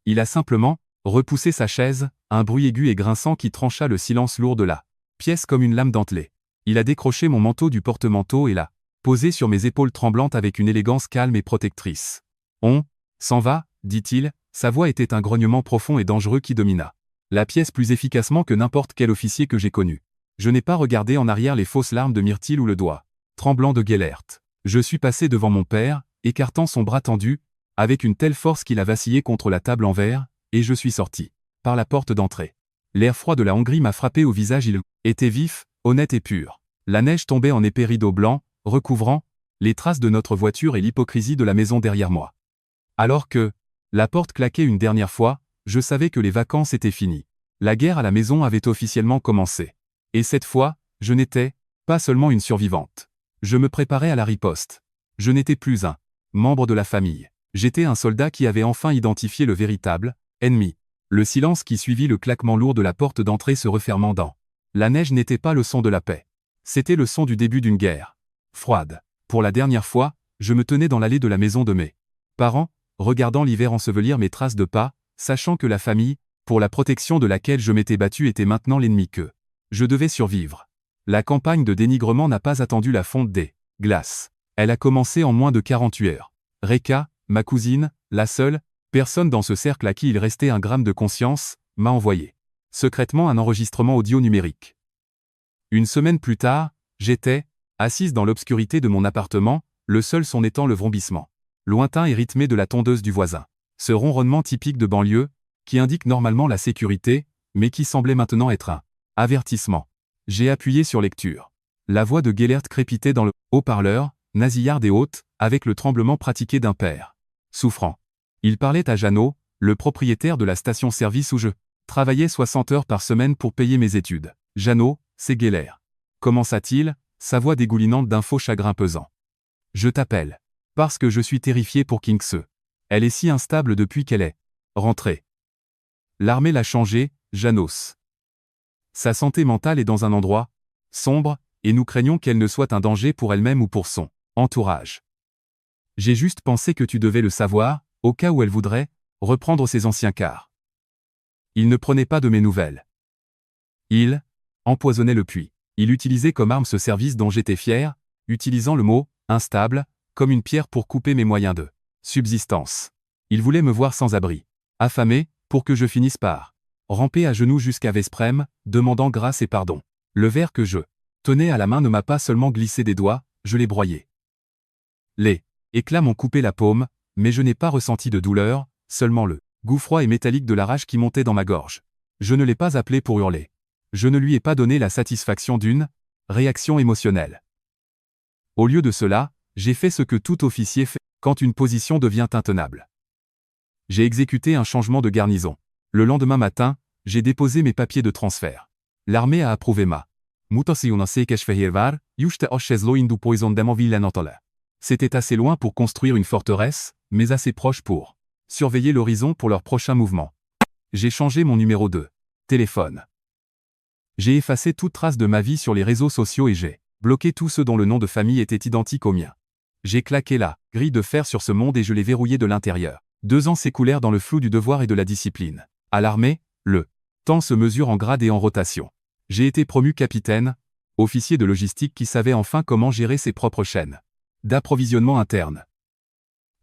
Il a simplement repoussé sa chaise, un bruit aigu et grinçant qui trancha le silence lourd de la pièce comme une lame dentelée. Il a décroché mon manteau du porte-manteau et l'a posé sur mes épaules tremblantes avec une élégance calme et protectrice. On s'en va, dit-il, sa voix était un grognement profond et dangereux qui domina la pièce plus efficacement que n'importe quel officier que j'ai connu. Je n'ai pas regardé en arrière les fausses larmes de Myrtille ou le doigt tremblant de Gellert. Je suis passé devant mon père, écartant son bras tendu, avec une telle force qu'il a vacillé contre la table en verre, et je suis sorti par la porte d'entrée. L'air froid de la Hongrie m'a frappé au visage, il était vif, honnête et pur. La neige tombait en épais rideaux blancs, recouvrant les traces de notre voiture et l'hypocrisie de la maison derrière moi. Alors que la porte claquait une dernière fois, je savais que les vacances étaient finies. La guerre à la maison avait officiellement commencé. Et cette fois, je n'étais Pas seulement une survivante. Je me préparais à la riposte. Je n'étais plus un membre de la famille. J'étais un soldat qui avait enfin identifié le véritable ennemi. Le silence qui suivit le claquement lourd de la porte d'entrée se refermant dans la neige n'était pas le son de la paix. C'était le son du début d'une guerre. Froide. Pour la dernière fois, je me tenais dans l'allée de la maison de mes parents, regardant l'hiver ensevelir mes traces de pas, sachant que la famille, pour la protection de laquelle je m'étais battu, était maintenant l'ennemi que je devais survivre. La campagne de dénigrement n'a pas attendu la fonte des glaces. Elle a commencé en moins de 48 heures. Reka, ma cousine, la seule personne dans ce cercle à qui il restait un gramme de conscience, m'a envoyé secrètement un enregistrement audio numérique. Une semaine plus tard, j'étais assise dans l'obscurité de mon appartement, le seul son étant le vrombissement lointain et rythmé de la tondeuse du voisin. Ce ronronnement typique de banlieue, qui indique normalement la sécurité, mais qui semblait maintenant être un avertissement. J'ai appuyé sur lecture. La voix de Gellert crépitait dans le haut-parleur, nasillarde et haute, avec le tremblement pratiqué d'un père souffrant. Il parlait à Jeannot, le propriétaire de la station-service où je travaillais 60 heures par semaine pour payer mes études. Jeannot, c'est Gellert. Commença-t-il, sa voix dégoulinante d'un faux chagrin pesant. Je t'appelle. Parce que je suis terrifié pour Kingse. Elle est si instable depuis qu'elle est rentrée. L'armée l'a changée, Janos. Sa santé mentale est dans un endroit sombre, et nous craignons qu'elle ne soit un danger pour elle-même ou pour son entourage. J'ai juste pensé que tu devais le savoir, au cas où elle voudrait reprendre ses anciens quarts. Il ne prenait pas de mes nouvelles. Il empoisonnait le puits. Il utilisait comme arme ce service dont j'étais fier, utilisant le mot « instable » comme une pierre pour couper mes moyens de subsistance. Il voulait me voir sans abri, affamé, pour que je finisse par ramper à genoux jusqu'à Vesprem, demandant grâce et pardon. Le verre que je tenais à la main ne m'a pas seulement glissé des doigts, je l'ai broyé. Les éclats m'ont coupé la paume, mais je n'ai pas ressenti de douleur, seulement le goût froid et métallique de la rage qui montait dans ma gorge. Je ne l'ai pas appelé pour hurler. Je ne lui ai pas donné la satisfaction d'une réaction émotionnelle. Au lieu de cela, j'ai fait ce que tout officier fait quand une position devient intenable. J'ai exécuté un changement de garnison. Le lendemain matin, j'ai déposé mes papiers de transfert. L'armée a approuvé ma mutation a Székesfehérvár, juste Oszezló indu poisondemo villanatola. C'était assez loin pour construire une forteresse, mais assez proche pour surveiller l'horizon pour leur prochain mouvement. J'ai changé mon numéro de téléphone. J'ai effacé toute trace de ma vie sur les réseaux sociaux et j'ai bloqué tous ceux dont le nom de famille était identique au mien. J'ai claqué la grille de fer sur ce monde et je l'ai verrouillé de l'intérieur. 2 ans s'écoulèrent dans le flou du devoir et de la discipline. À l'armée, le temps se mesure en grade et en rotation. J'ai été promu capitaine, officier de logistique qui savait enfin comment gérer ses propres chaînes d'approvisionnement interne.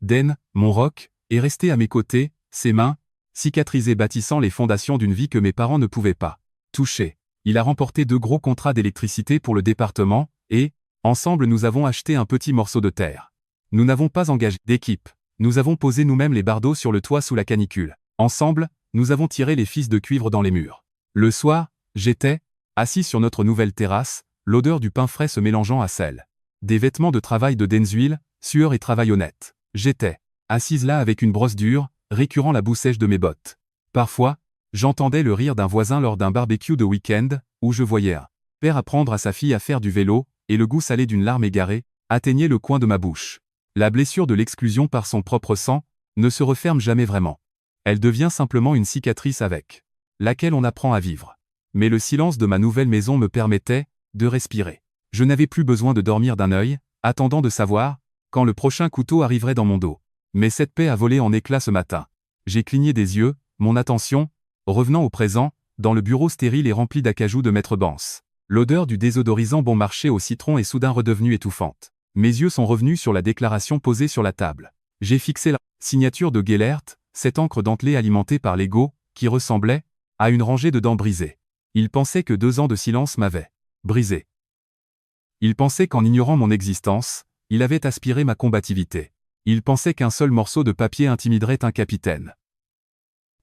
Den, mon roc, est resté à mes côtés, ses mains, cicatrisées bâtissant les fondations d'une vie que mes parents ne pouvaient pas toucher. Il a remporté 2 gros contrats d'électricité pour le département, et, ensemble nous avons acheté un petit morceau de terre. Nous n'avons pas engagé d'équipe. Nous avons posé nous-mêmes les bardeaux sur le toit sous la canicule. Ensemble, nous avons tiré les fils de cuivre dans les murs. Le soir, j'étais assis sur notre nouvelle terrasse, l'odeur du pain frais se mélangeant à celle des vêtements de travail de Denzhuil, sueur et travail honnête. J'étais assise là avec une brosse dure, récurant la boue sèche de mes bottes. Parfois, j'entendais le rire d'un voisin lors d'un barbecue de week-end, où je voyais un père apprendre à sa fille à faire du vélo, et le goût salé d'une larme égarée atteignait le coin de ma bouche. La blessure de l'exclusion par son propre sang ne se referme jamais vraiment. Elle devient simplement une cicatrice avec laquelle on apprend à vivre. Mais le silence de ma nouvelle maison me permettait de respirer. Je n'avais plus besoin de dormir d'un œil, attendant de savoir quand le prochain couteau arriverait dans mon dos. Mais cette paix a volé en éclats ce matin. J'ai cligné des yeux, mon attention, revenant au présent, dans le bureau stérile et rempli d'acajou de Maître Bance. L'odeur du désodorisant bon marché au citron est soudain redevenue étouffante. Mes yeux sont revenus sur la déclaration posée sur la table. J'ai fixé la signature de Gellert, cette encre dentelée alimentée par l'ego, qui ressemblait à une rangée de dents brisées. Il pensait que 2 ans de silence m'avaient brisé. Il pensait qu'en ignorant mon existence, il avait aspiré ma combativité. Il pensait qu'un seul morceau de papier intimiderait un capitaine.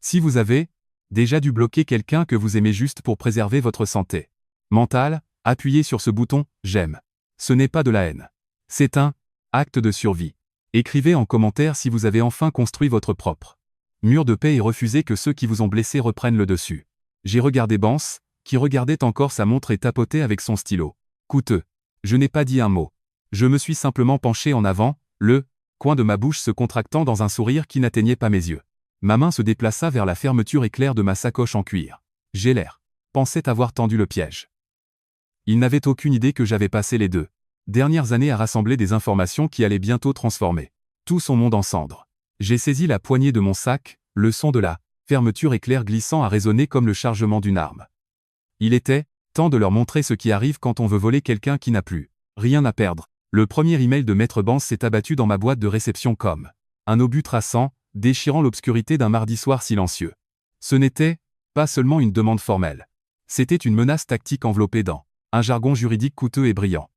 Si vous avez déjà dû bloquer quelqu'un que vous aimez juste pour préserver votre santé mentale, appuyez sur ce bouton « J'aime ». Ce n'est pas de la haine. C'est un acte de survie. Écrivez en commentaire si vous avez enfin construit votre propre mur de paix et refusez que ceux qui vous ont blessé reprennent le dessus. J'ai regardé Bance, qui regardait encore sa montre et tapotait avec son stylo. Coûteux. Je n'ai pas dit un mot. Je me suis simplement penché en avant, le coin de ma bouche se contractant dans un sourire qui n'atteignait pas mes yeux. Ma main se déplaça vers la fermeture éclair de ma sacoche en cuir. J'ai l'air. Pensait avoir tendu le piège. Il n'avait aucune idée que j'avais passé les 2 dernières années à rassembler des informations qui allaient bientôt transformer tout son monde en cendres. J'ai saisi la poignée de mon sac, le son de la fermeture éclair glissant a résonné comme le chargement d'une arme. Il était temps de leur montrer ce qui arrive quand on veut voler quelqu'un qui n'a plus rien à perdre. Le premier email de Maître Bans s'est abattu dans ma boîte de réception comme un obus traçant, déchirant l'obscurité d'un mardi soir silencieux. Ce n'était pas seulement une demande formelle. C'était une menace tactique enveloppée dans un jargon juridique coûteux et brillant.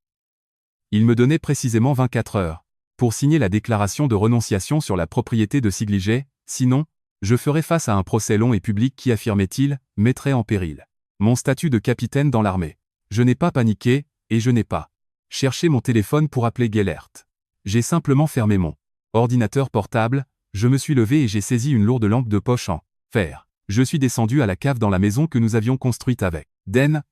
Il me donnait précisément 24 heures pour signer la déclaration de renonciation sur la propriété de Sigliget, sinon, je ferais face à un procès long et public qui, affirmait-il, mettrait en péril mon statut de capitaine dans l'armée. Je n'ai pas paniqué, et je n'ai pas cherché mon téléphone pour appeler Gellert. J'ai simplement fermé mon ordinateur portable, je me suis levé et j'ai saisi une lourde lampe de poche en fer. Je suis descendu à la cave dans la maison que nous avions construite avec Den.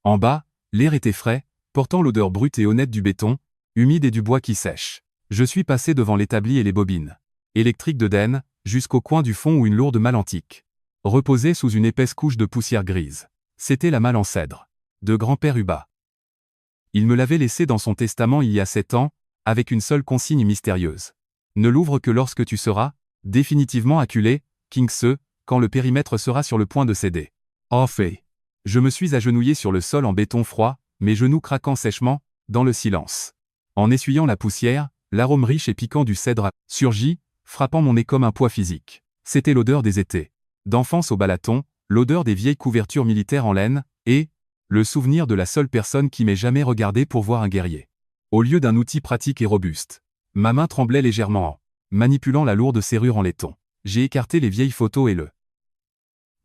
En bas, l'air était frais, portant l'odeur brute et honnête du béton, humide et du bois qui sèche. Je suis passé devant l'établi et les bobines électriques de Den, jusqu'au coin du fond où une lourde malle antique reposait sous une épaisse couche de poussière grise. C'était la malle en cèdre de grand-père Hubert. Il me l'avait laissée dans son testament il y a 7 ans, avec une seule consigne mystérieuse. Ne l'ouvre que lorsque tu seras définitivement acculé, Kingse, quand le périmètre sera sur le point de céder. Oh fait. Je me suis agenouillé sur le sol en béton froid, mes genoux craquant sèchement, dans le silence. En essuyant la poussière, l'arôme riche et piquant du cèdre a surgi, frappant mon nez comme un poids physique. C'était l'odeur des étés d'enfance au balaton, l'odeur des vieilles couvertures militaires en laine, et le souvenir de la seule personne qui m'ait jamais regardé pour voir un guerrier. Au lieu d'un outil pratique et robuste, ma main tremblait légèrement en manipulant la lourde serrure en laiton. J'ai écarté les vieilles photos et le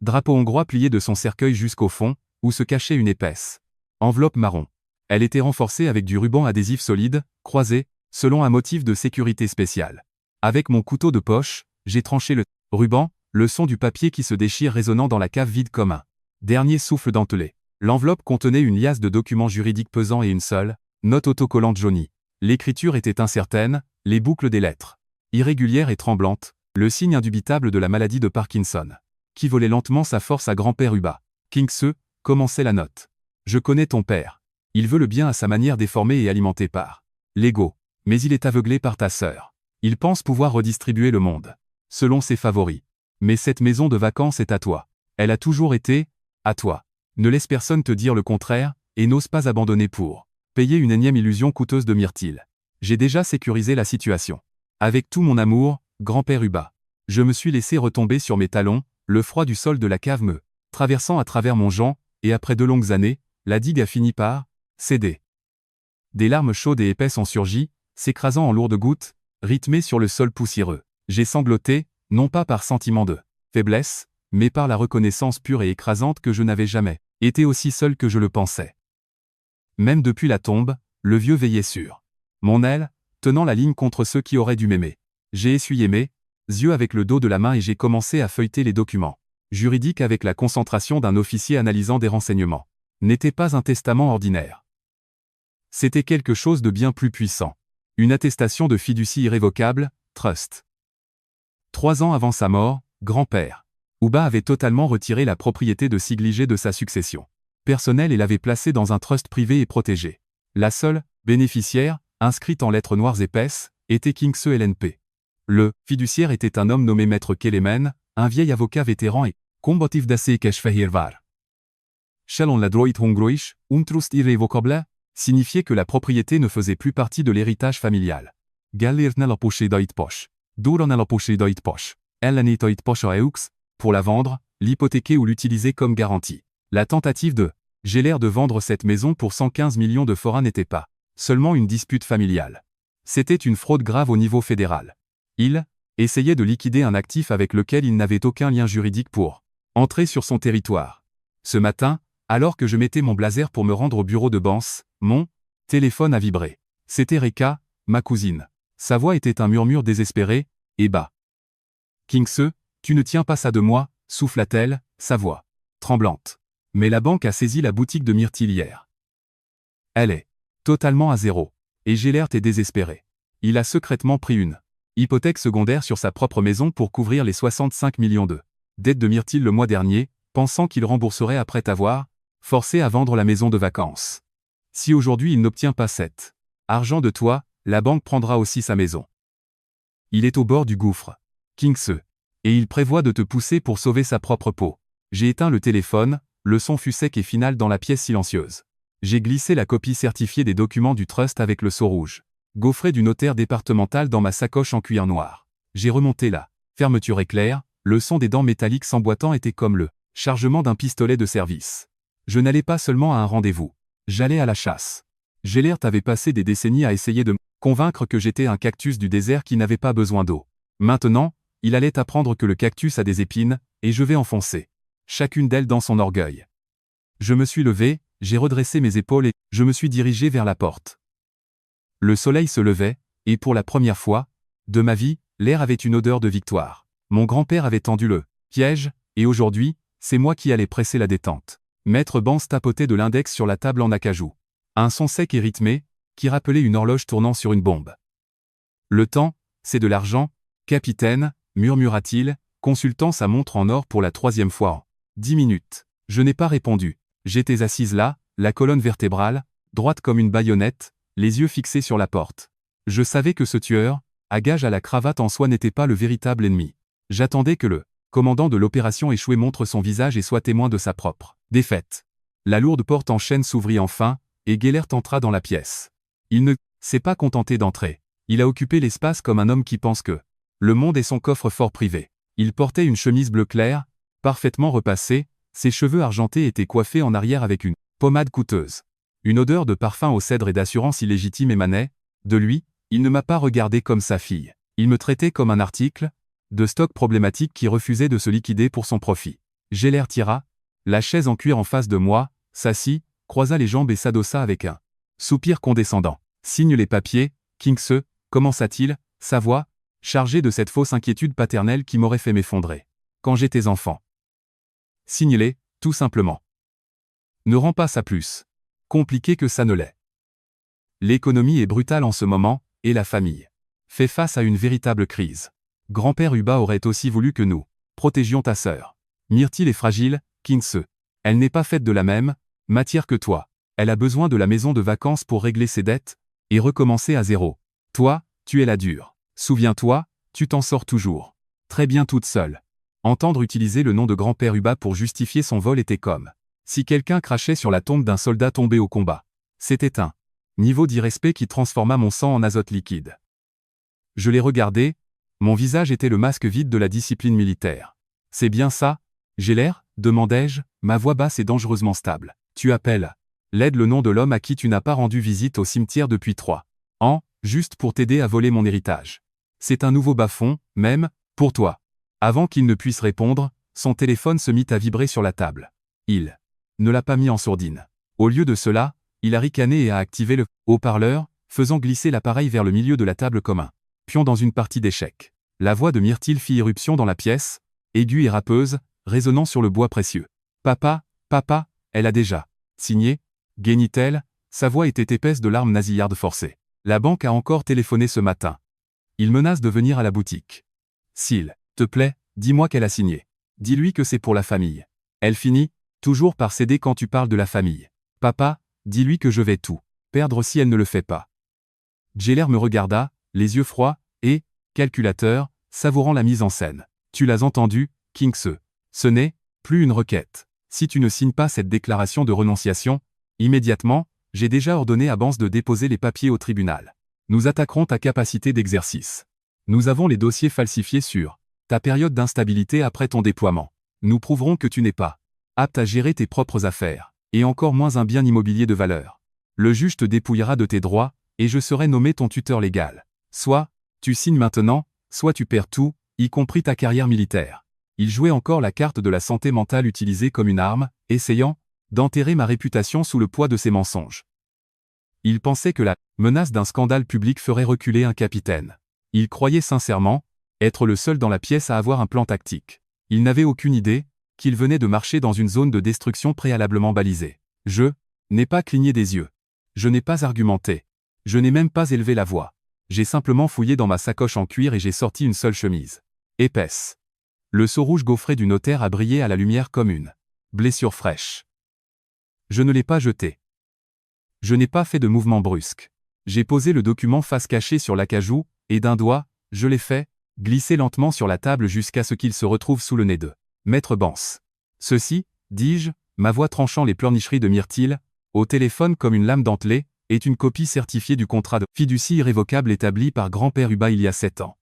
drapeau hongrois plié de son cercueil jusqu'au fond, où se cachait une épaisse enveloppe marron. Elle était renforcée avec du ruban adhésif solide, croisé, selon un motif de sécurité spécial. Avec mon couteau de poche, j'ai tranché le ruban, le son du papier qui se déchire résonnant dans la cave vide comme un dernier souffle dentelé. L'enveloppe contenait une liasse de documents juridiques pesants et une seule note autocollante jaunie. L'écriture était incertaine, les boucles des lettres irrégulières et tremblantes, le signe indubitable de la maladie de Parkinson, qui volait lentement sa force à grand-père Hubert. Kingse, commençait la note. Je connais ton père. Il veut le bien à sa manière déformée et alimentée par l'ego, mais il est aveuglé par ta sœur. Il pense pouvoir redistribuer le monde selon ses favoris. Mais cette maison de vacances est à toi. Elle a toujours été à toi. Ne laisse personne te dire le contraire, et n'ose pas abandonner pour payer une énième illusion coûteuse de myrtille. J'ai déjà sécurisé la situation. Avec tout mon amour, grand-père Hubert. Je me suis laissé retomber sur mes talons, le froid du sol de la cave me traversant à travers mon jambe, et après 2 longues années, la digue a fini par céder. Des larmes chaudes et épaisses ont surgi, s'écrasant en lourdes gouttes, rythmées sur le sol poussiéreux. J'ai sangloté, non pas par sentiment de faiblesse, mais par la reconnaissance pure et écrasante que je n'avais jamais été aussi seul que je le pensais. Même depuis la tombe, le vieux veillait sur mon aile, tenant la ligne contre ceux qui auraient dû m'aimer. J'ai essuyé mes yeux avec le dos de la main et j'ai commencé à feuilleter les documents juridiques avec la concentration d'un officier analysant des renseignements. N'était pas un testament ordinaire. C'était quelque chose de bien plus puissant. Une attestation de fiducie irrévocable, trust. 3 ans avant sa mort, grand-père Hubert avait totalement retiré la propriété de Sigliget de sa succession personnelle et l'avait placée dans un trust privé et protégé. La seule bénéficiaire, inscrite en lettres noires épaisses, était Kingse LNP. Le fiduciaire était un homme nommé Maître Kelemen, un vieil avocat vétéran et combatif d'assez Keshfehirvar. Selon la droit hongrois, trust irrévocable signifiait que la propriété ne faisait plus partie de l'héritage familial. Gellért ne lapossédait poche. Dura ne lapossédait poche. Ellenítait poche à eux, pour la vendre, l'hypothéquer ou l'utiliser comme garantie. La tentative de Gellért de vendre cette maison pour 115 millions de forains n'était pas seulement une dispute familiale. C'était une fraude grave au niveau fédéral. Il essayait de liquider un actif avec lequel il n'avait aucun lien juridique pour entrer sur son territoire. Ce matin, alors que je mettais mon blazer pour me rendre au bureau de Bans, mon téléphone a vibré. C'était Reka, ma cousine. Sa voix était un murmure désespéré, et bas. Kingse, tu ne tiens pas ça de moi, souffla-t-elle, sa voix tremblante. Mais la banque a saisi la boutique de Myrtille hier. Elle est totalement à zéro. Et Gellert est désespéré. Il a secrètement pris une hypothèque secondaire sur sa propre maison pour couvrir les 65 millions de dettes de Myrtille le mois dernier, pensant qu'il rembourserait après t'avoir forcé à vendre la maison de vacances. Si aujourd'hui il n'obtient pas cet argent de toi, la banque prendra aussi sa maison. Il est au bord du gouffre, Kingse. Et il prévoit de te pousser pour sauver sa propre peau. J'ai éteint le téléphone, le son fut sec et final dans la pièce silencieuse. J'ai glissé la copie certifiée des documents du trust avec le sceau rouge, gaufré du notaire départemental dans ma sacoche en cuir noir. J'ai remonté la fermeture éclair, le son des dents métalliques s'emboîtant était comme le chargement d'un pistolet de service. Je n'allais pas seulement à un rendez-vous. J'allais à la chasse. Gellert avait passé des décennies à essayer de me convaincre que j'étais un cactus du désert qui n'avait pas besoin d'eau. Maintenant, il allait apprendre que le cactus a des épines, et je vais enfoncer chacune d'elles dans son orgueil. Je me suis levé, j'ai redressé mes épaules et je me suis dirigé vers la porte. Le soleil se levait, et pour la première fois de ma vie, l'air avait une odeur de victoire. Mon grand-père avait tendu le piège, et aujourd'hui, c'est moi qui allais presser la détente. Maître Bance tapotait de l'index sur la table en acajou. Un son sec et rythmé, qui rappelait une horloge tournant sur une bombe. Le temps, c'est de l'argent, capitaine, murmura-t-il, consultant sa montre en or pour la 3e fois en 10 minutes. Je n'ai pas répondu. J'étais assise là, la colonne vertébrale, droite comme une baïonnette, les yeux fixés sur la porte. Je savais que ce tueur, à gage à la cravate en soi n'était pas le véritable ennemi. J'attendais que le commandant de l'opération échouée montre son visage et soit témoin de sa propre défaite. La lourde porte en chêne s'ouvrit enfin, et Gellert entra dans la pièce. Il ne s'est pas contenté d'entrer. Il a occupé l'espace comme un homme qui pense que le monde est son coffre-fort privé. Il portait une chemise bleu clair, parfaitement repassée, ses cheveux argentés étaient coiffés en arrière avec une pommade coûteuse. Une odeur de parfum au cèdre et d'assurance illégitime émanait de lui. Il ne m'a pas regardé comme sa fille. Il me traitait comme un article de stock problématique qui refusait de se liquider pour son profit. Gellert tira la chaise en cuir en face de moi, s'assit, croisa les jambes et s'adossa avec un soupir condescendant. Signe les papiers, Kingse, commença-t-il, sa voix chargée de cette fausse inquiétude paternelle qui m'aurait fait m'effondrer. Quand j'étais enfant. Signe-les, tout simplement. Ne rends pas ça plus compliqué que ça ne l'est. L'économie est brutale en ce moment, et la famille fait face à une véritable crise. Grand-père Hubert aurait aussi voulu que nous protégions ta sœur. Myrtille est fragile, Kingse. Elle n'est pas faite de la même matière que toi. Elle a besoin de la maison de vacances pour régler ses dettes et recommencer à zéro. Toi, tu es la dure. Souviens-toi, tu t'en sors toujours très bien toute seule. Entendre utiliser le nom de grand-père Hubert pour justifier son vol était comme si quelqu'un crachait sur la tombe d'un soldat tombé au combat. C'était un niveau d'irrespect qui transforma mon sang en azote liquide. Je l'ai regardé, mon visage était le masque vide de la discipline militaire. C'est bien ça, Gellert, demandai-je, ma voix basse et dangereusement stable. Tu appelles l'aide le nom de l'homme à qui tu n'as pas rendu visite au cimetière depuis 3 ans, juste pour t'aider à voler mon héritage. C'est un nouveau bas-fond, même, pour toi. Avant qu'il ne puisse répondre, son téléphone se mit à vibrer sur la table. Il ne l'a pas mis en sourdine. Au lieu de cela, il a ricané et a activé le haut-parleur, faisant glisser l'appareil vers le milieu de la table comme un pion dans une partie d'échecs. La voix de Myrtille fit irruption dans la pièce, aiguë et râpeuse, résonnant sur le bois précieux. Papa, papa, elle a déjà signé, guénit-elle, sa voix était épaisse de larmes nasillardes forcées. La banque a encore téléphoné ce matin. Il menace de venir à la boutique. S'il te plaît, dis-moi qu'elle a signé. Dis-lui que c'est pour la famille. Elle finit toujours par céder quand tu parles de la famille. Papa, dis-lui que je vais tout perdre si elle ne le fait pas. Gellert me regarda, les yeux froids, et, calculateur, savourant la mise en scène. Tu l'as entendu, Kingse. Ce n'est plus une requête. Si tu ne signes pas cette déclaration de renonciation, immédiatement, j'ai déjà ordonné à Bance de déposer les papiers au tribunal. Nous attaquerons ta capacité d'exercice. Nous avons les dossiers falsifiés sur ta période d'instabilité après ton déploiement. Nous prouverons que tu n'es pas apte à gérer tes propres affaires, et encore moins un bien immobilier de valeur. Le juge te dépouillera de tes droits, et je serai nommé ton tuteur légal. Soit, tu signes maintenant, soit tu perds tout, y compris ta carrière militaire. Il jouait encore la carte de la santé mentale utilisée comme une arme, essayant d'enterrer ma réputation sous le poids de ses mensonges. Il pensait que la menace d'un scandale public ferait reculer un capitaine. Il croyait sincèrement être le seul dans la pièce à avoir un plan tactique. Il n'avait aucune idée qu'il venait de marcher dans une zone de destruction préalablement balisée. Je n'ai pas cligné des yeux. Je n'ai pas argumenté. Je n'ai même pas élevé la voix. J'ai simplement fouillé dans ma sacoche en cuir et j'ai sorti une seule chemise. Épaisse. Le seau rouge gaufré du notaire a brillé à la lumière comme une blessure fraîche. Je ne l'ai pas jeté. Je n'ai pas fait de mouvement brusque. J'ai posé le document face cachée sur l'acajou, et d'un doigt, je l'ai fait glisser lentement sur la table jusqu'à ce qu'il se retrouve sous le nez de Maître Bance. Ceci, dis-je, ma voix tranchant les pleurnicheries de Myrtille, au téléphone comme une lame dentelée, est une copie certifiée du contrat de fiducie irrévocable établi par grand-père Hubert il y a 7 ans.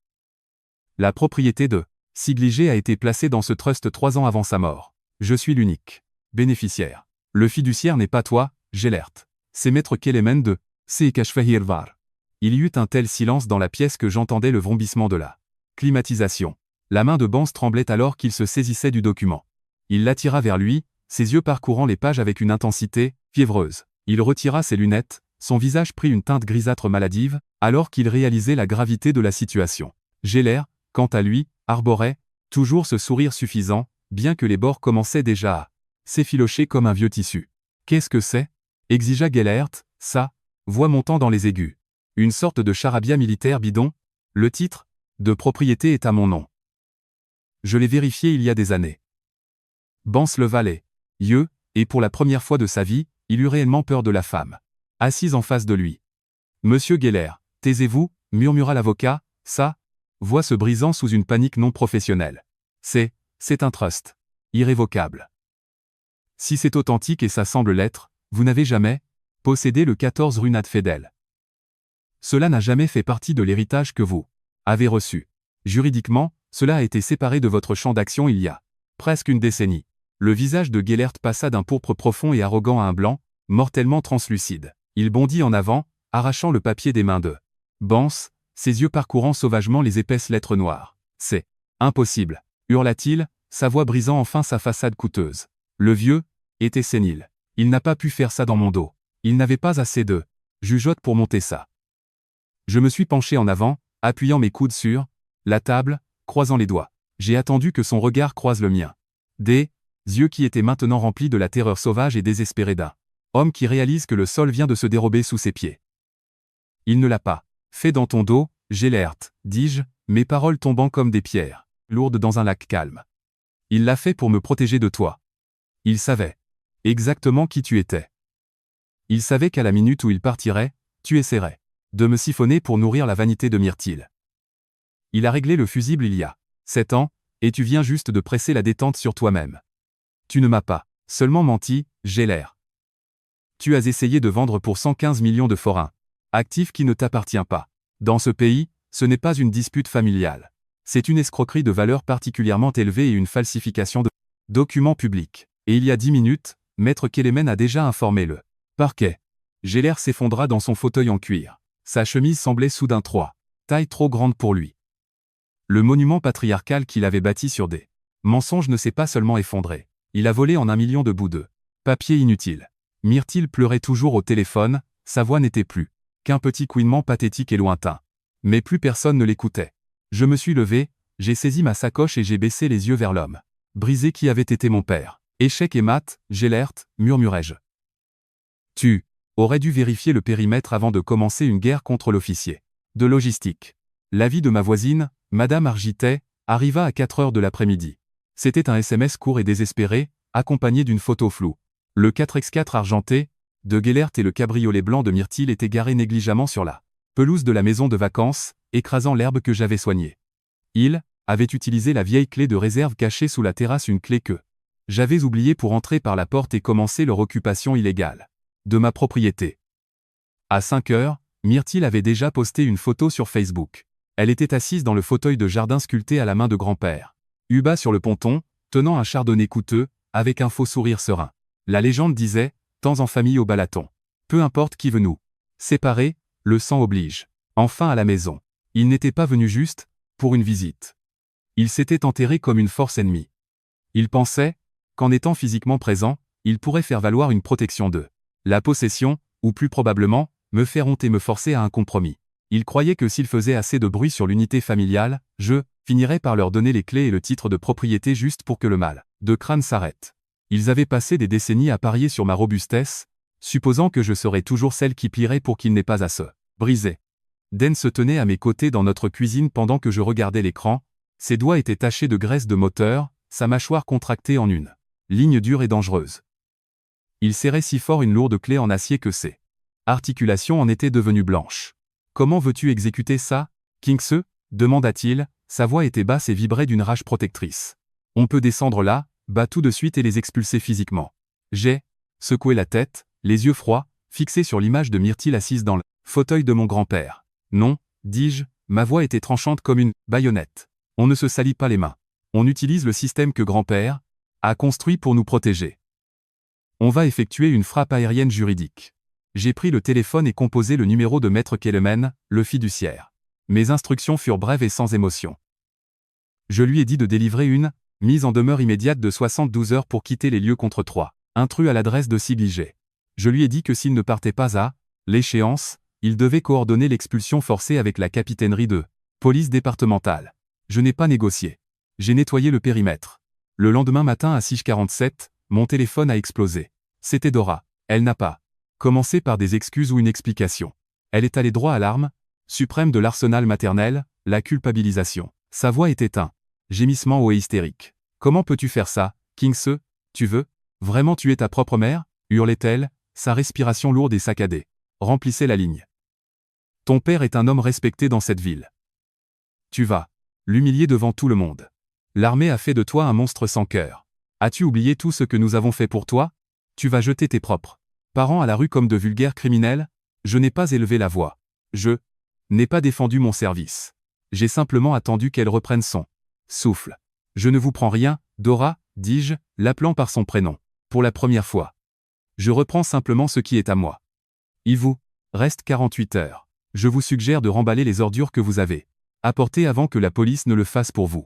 La propriété de Sigligé a été placée dans ce trust 3 ans avant sa mort. Je suis l'unique bénéficiaire. Le fiduciaire n'est pas toi, Gellert. C'est Maître Kelemen de Seekashfahirvar. Il y eut un tel silence dans la pièce que j'entendais le vrombissement de la climatisation. La main de Bance tremblait alors qu'il se saisissait du document. Il l'attira vers lui, ses yeux parcourant les pages avec une intensité fiévreuse. Il retira ses lunettes, son visage prit une teinte grisâtre maladive, alors qu'il réalisait la gravité de la situation. Geller, quant à lui, arborait toujours ce sourire suffisant, bien que les bords commençaient déjà à s'effilocher comme un vieux tissu. « Qu'est-ce que c'est » exigea Gellert, sa voix montant dans les aigus. « Une sorte de charabia militaire bidon. Le titre de propriété est à mon nom. Je l'ai vérifié il y a des années. » Bance leva les yeux, et pour la première fois de sa vie, il eut réellement peur de la femme assise en face de lui. « Monsieur Geller, taisez-vous » murmura l'avocat, sa voix se brisant sous une panique non professionnelle. « C'est un trust. Irrévocable. Si c'est authentique et ça semble l'être, vous n'avez jamais possédé le 14 rue Nadfedel. Cela n'a jamais fait partie de l'héritage que vous avez reçu. Juridiquement, cela a été séparé de votre champ d'action il y a presque une décennie. » Le visage de Gellert passa d'un pourpre profond et arrogant à un blanc, mortellement translucide. Il bondit en avant, arrachant le papier des mains de Bance, ses yeux parcourant sauvagement les épaisses lettres noires. « C'est impossible » hurla-t-il, sa voix brisant enfin sa façade coûteuse. Le vieux était sénile. Il n'a pas pu faire ça dans mon dos. Il n'avait pas assez de jugeote pour monter ça. Je me suis penché en avant, appuyant mes coudes sur la table, croisant les doigts. J'ai attendu que son regard croise le mien. Des yeux qui étaient maintenant remplis de la terreur sauvage et désespérée d'un homme qui réalise que le sol vient de se dérober sous ses pieds. Il ne l'a pas fait dans ton dos, Gellert, dis-je, mes paroles tombant comme des pierres lourdes dans un lac calme. Il l'a fait pour me protéger de toi. Il savait exactement qui tu étais. Il savait qu'à la minute où il partirait, tu essaierais de me siphonner pour nourrir la vanité de Myrtille. Il a réglé le fusible il y a 7 ans, et tu viens juste de presser la détente sur toi-même. Tu ne m'as pas seulement menti, Geller. Tu as essayé de vendre pour 115 millions de forains, actif qui ne t'appartient pas. Dans ce pays, ce n'est pas une dispute familiale. C'est une escroquerie de valeur particulièrement élevée et une falsification de documents publics. Et il y a 10 minutes, Maître Kelemen a déjà informé le parquet. Geller s'effondra dans son fauteuil en cuir. Sa chemise semblait soudain taille trop grande pour lui. Le monument patriarcal qu'il avait bâti sur des mensonges ne s'est pas seulement effondré. Il a volé en 1 million de bouts de papier inutile. Myrtille pleurait toujours au téléphone, sa voix n'était plus qu'un petit couinement pathétique et lointain. Mais plus personne ne l'écoutait. Je me suis levé, j'ai saisi ma sacoche et j'ai baissé les yeux vers l'homme brisé qui avait été mon père. Échec et mat, Gellert, murmurai-je. Tu aurais dû vérifier le périmètre avant de commencer une guerre contre l'officier de logistique. L'avis de ma voisine, Madame Argitet, arriva à 4 heures de l'après-midi. C'était un SMS court et désespéré, accompagné d'une photo floue. Le 4x4 argenté de Gellert et le cabriolet blanc de Myrtille étaient garés négligemment sur la pelouse de la maison de vacances, écrasant l'herbe que j'avais soignée. Il avait utilisé la vieille clé de réserve cachée sous la terrasse, une clé que j'avais oubliée pour entrer par la porte et commencer leur occupation illégale de ma propriété. À 5 heures, Myrtille avait déjà posté une photo sur Facebook. Elle était assise dans le fauteuil de jardin sculpté à la main de grand-père. Hubert sur le ponton, tenant un chardonnay coûteux, avec un faux sourire serein. La légende disait, temps en famille au balaton. Peu importe qui veut nous séparer, le sang oblige. Enfin à la maison. Il n'était pas venu juste pour une visite. Il s'était enterré comme une force ennemie. Il pensait qu'en étant physiquement présent, il pourrait faire valoir une protection de la possession, ou plus probablement, me faire honte et me forcer à un compromis. Il croyait que s'il faisait assez de bruit sur l'unité familiale, je finirais par leur donner les clés et le titre de propriété juste pour que le mal de crâne s'arrête. Ils avaient passé des décennies à parier sur ma robustesse, supposant que je serais toujours celle qui plierait pour qu'il n'ait pas à se briser. Dan se tenait à mes côtés dans notre cuisine pendant que je regardais l'écran, ses doigts étaient tachés de graisse de moteur, sa mâchoire contractée en une ligne dure et dangereuse. Il serrait si fort une lourde clé en acier que ses articulations en étaient devenues blanches. « Comment veux-tu exécuter ça, Kingsley » demanda-t-il, sa voix était basse et vibrait d'une rage protectrice. « On peut descendre là, bas tout de suite et les expulser physiquement. » J'ai secoué la tête, les yeux froids, fixés sur l'image de Myrtille assise dans le fauteuil de mon grand-père. « Non, dis-je, ma voix était tranchante comme une baïonnette. On ne se salit pas les mains. On utilise le système que grand-père a construit pour nous protéger. On va effectuer une frappe aérienne juridique. » J'ai pris le téléphone et composé le numéro de Maître Kellemen, le fiduciaire. Mes instructions furent brèves et sans émotion. Je lui ai dit de délivrer une mise en demeure immédiate de 72 heures pour quitter les lieux contre 3 intrus à l'adresse de Cibligé. Je lui ai dit que s'il ne partait pas à l'échéance, il devait coordonner l'expulsion forcée avec la capitainerie de police départementale. Je n'ai pas négocié. J'ai nettoyé le périmètre. Le lendemain matin à 6h47, mon téléphone a explosé. C'était Dora. Elle n'a pas commencé par des excuses ou une explication. Elle est allée droit à l'arme suprême de l'arsenal maternel, la culpabilisation. Sa voix était un gémissement haut et hystérique. « Comment peux-tu faire ça, Kingsley ? Tu veux vraiment tuer ta propre mère » hurlait-elle, sa respiration lourde et saccadée remplissait la ligne. « Ton père est un homme respecté dans cette ville. Tu vas l'humilier devant tout le monde. L'armée a fait de toi un monstre sans cœur. As-tu oublié tout ce que nous avons fait pour toi ? Tu vas jeter tes propres parents à la rue comme de vulgaires criminels ? Je n'ai pas élevé la voix. Je n'ai pas défendu mon service. J'ai simplement attendu qu'elle reprenne son souffle. Je ne vous prends rien, Dora, dis-je, l'appelant par son prénom. Pour la première fois. Je reprends simplement ce qui est à moi. Il vous reste 48 heures. Je vous suggère de remballer les ordures que vous avez apportées avant que la police ne le fasse pour vous.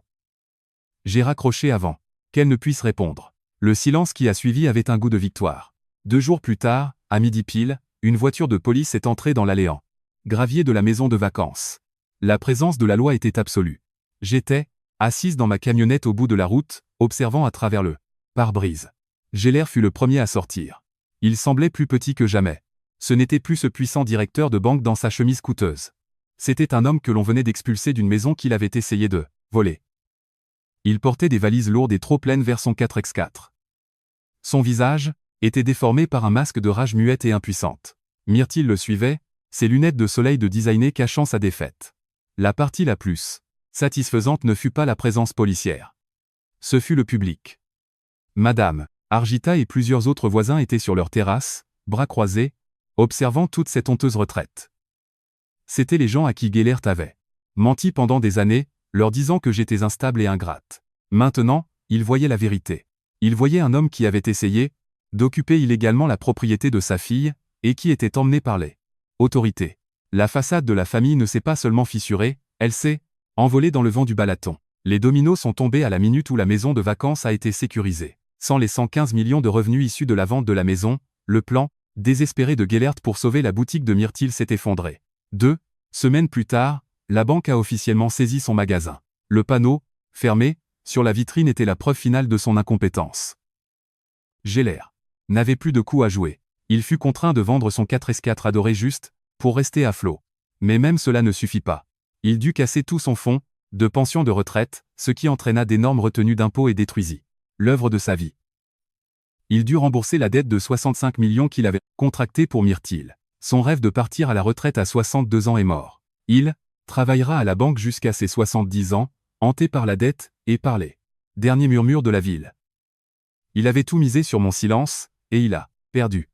J'ai raccroché avant qu'elle ne puisse répondre. Le silence qui a suivi avait un goût de victoire. 2 jours plus tard, à midi pile, une voiture de police est entrée dans l'allée en gravier de la maison de vacances. La présence de la loi était absolue. J'étais assise dans ma camionnette au bout de la route, observant à travers le pare-brise. Geller fut le premier à sortir. Il semblait plus petit que jamais. Ce n'était plus ce puissant directeur de banque dans sa chemise coûteuse. C'était un homme que l'on venait d'expulser d'une maison qu'il avait essayé de voler. Il portait des valises lourdes et trop pleines vers son 4x4. Son visage était déformé par un masque de rage muette et impuissante. Myrtille le suivait, ses lunettes de soleil de designer cachant sa défaite. La partie la plus satisfaisante ne fut pas la présence policière. Ce fut le public. Madame Argita et plusieurs autres voisins étaient sur leur terrasse, bras croisés, observant toute cette honteuse retraite. C'étaient les gens à qui Gellert avait menti pendant des années, leur disant que j'étais instable et ingrate. Maintenant, ils voyaient la vérité. Ils voyaient un homme qui avait essayé d'occuper illégalement la propriété de sa fille, et qui était emmené par les autorités. La façade de la famille ne s'est pas seulement fissurée, elle s'est envolée dans le vent du balaton. Les dominos sont tombés à la minute où la maison de vacances a été sécurisée. Sans les 115 millions de revenus issus de la vente de la maison, le plan désespéré de Gellert pour sauver la boutique de Myrtille s'est effondré. 2 semaines plus tard, la banque a officiellement saisi son magasin. Le panneau, fermé, sur la vitrine était la preuve finale de son incompétence. Gellert n'avait plus de coups à jouer. Il fut contraint de vendre son 4S4 adoré juste pour rester à flot. Mais même cela ne suffit pas. Il dut casser tout son fonds de pension de retraite, ce qui entraîna d'énormes retenues d'impôts et détruisit l'œuvre de sa vie. Il dut rembourser la dette de 65 millions qu'il avait contractée pour Myrtille. Son rêve de partir à la retraite à 62 ans est mort. Il travaillera à la banque jusqu'à ses 70 ans, hanté par la dette et par les derniers murmures de la ville. Il avait tout misé sur mon silence, et il a perdu.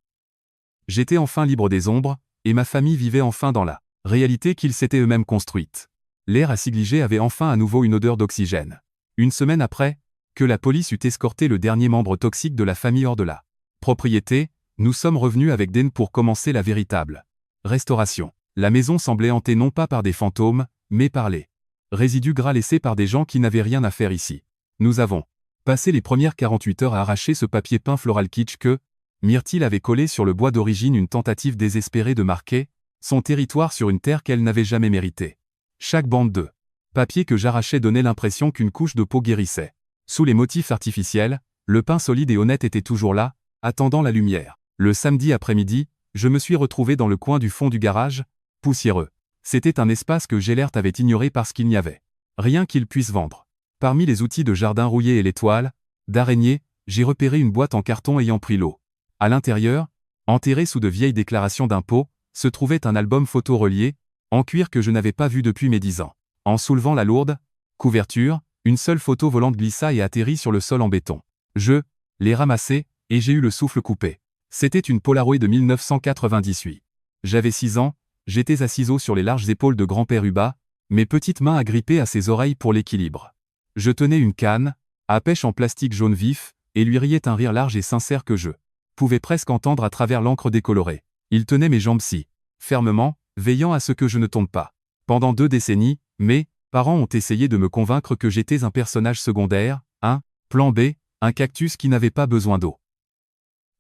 J'étais enfin libre des ombres, et ma famille vivait enfin dans la réalité qu'ils s'étaient eux-mêmes construite. L'air à Cibligé avait enfin à nouveau une odeur d'oxygène. Une semaine après, que la police eut escorté le dernier membre toxique de la famille hors de la propriété, nous sommes revenus avec Dan pour commencer la véritable restauration. La maison semblait hantée non pas par des fantômes, mais par les résidus gras laissés par des gens qui n'avaient rien à faire ici. Nous avons passé les premières 48 heures à arracher ce papier peint floral kitsch que Myrtille avait collé sur le bois d'origine, une tentative désespérée de marquer son territoire sur une terre qu'elle n'avait jamais méritée. Chaque bande de papier que j'arrachais donnait l'impression qu'une couche de peau guérissait. Sous les motifs artificiels, le pain solide et honnête était toujours là, attendant la lumière. Le samedi après-midi, je me suis retrouvé dans le coin du fond du garage, poussiéreux. C'était un espace que Gellert avait ignoré parce qu'il n'y avait rien qu'il puisse vendre. Parmi les outils de jardin rouillés et les toiles d'araignée, j'ai repéré une boîte en carton ayant pris l'eau. À l'intérieur, enterré sous de vieilles déclarations d'impôts, se trouvait un album photo relié, en cuir que je n'avais pas vu depuis mes 10 ans. En soulevant la lourde couverture, une seule photo volante glissa et atterrit sur le sol en béton. Je l'ai ramassée, et j'ai eu le souffle coupé. C'était une Polaroid de 1998. J'avais 6 ans, j'étais à ciseaux sur les larges épaules de grand-père Hubert, mes petites mains agrippées à ses oreilles pour l'équilibre. Je tenais une canne, à pêche en plastique jaune vif, et lui riait un rire large et sincère que je pouvais presque entendre à travers l'encre décolorée. Il tenait mes jambes si fermement, veillant à ce que je ne tombe pas. Pendant 2 décennies, mes parents ont essayé de me convaincre que j'étais un personnage secondaire, un plan B, un cactus qui n'avait pas besoin d'eau.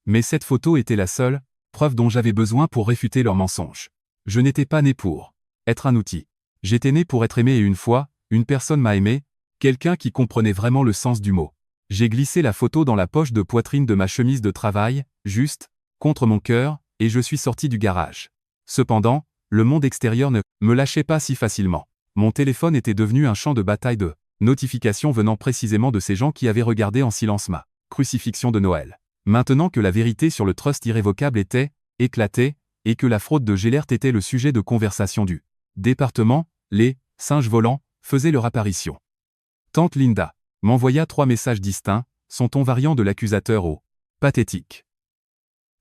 Mais cette photo était la seule preuve dont j'avais besoin pour réfuter leurs mensonges. Je n'étais pas né pour être un outil. J'étais né pour être aimé et une fois, une personne m'a aimé, quelqu'un qui comprenait vraiment le sens du mot. J'ai glissé la photo dans la poche de poitrine de ma chemise de travail, juste contre mon cœur, et je suis sorti du garage. Cependant, le monde extérieur ne me lâchait pas si facilement. Mon téléphone était devenu un champ de bataille de notifications venant précisément de ces gens qui avaient regardé en silence ma crucifixion de Noël. Maintenant que la vérité sur le trust irrévocable était éclatée, et que la fraude de Gellert était le sujet de conversation du département, les singes volants faisaient leur apparition. Tante Linda m'envoya 3 messages distincts, son ton variant de l'accusateur au pathétique.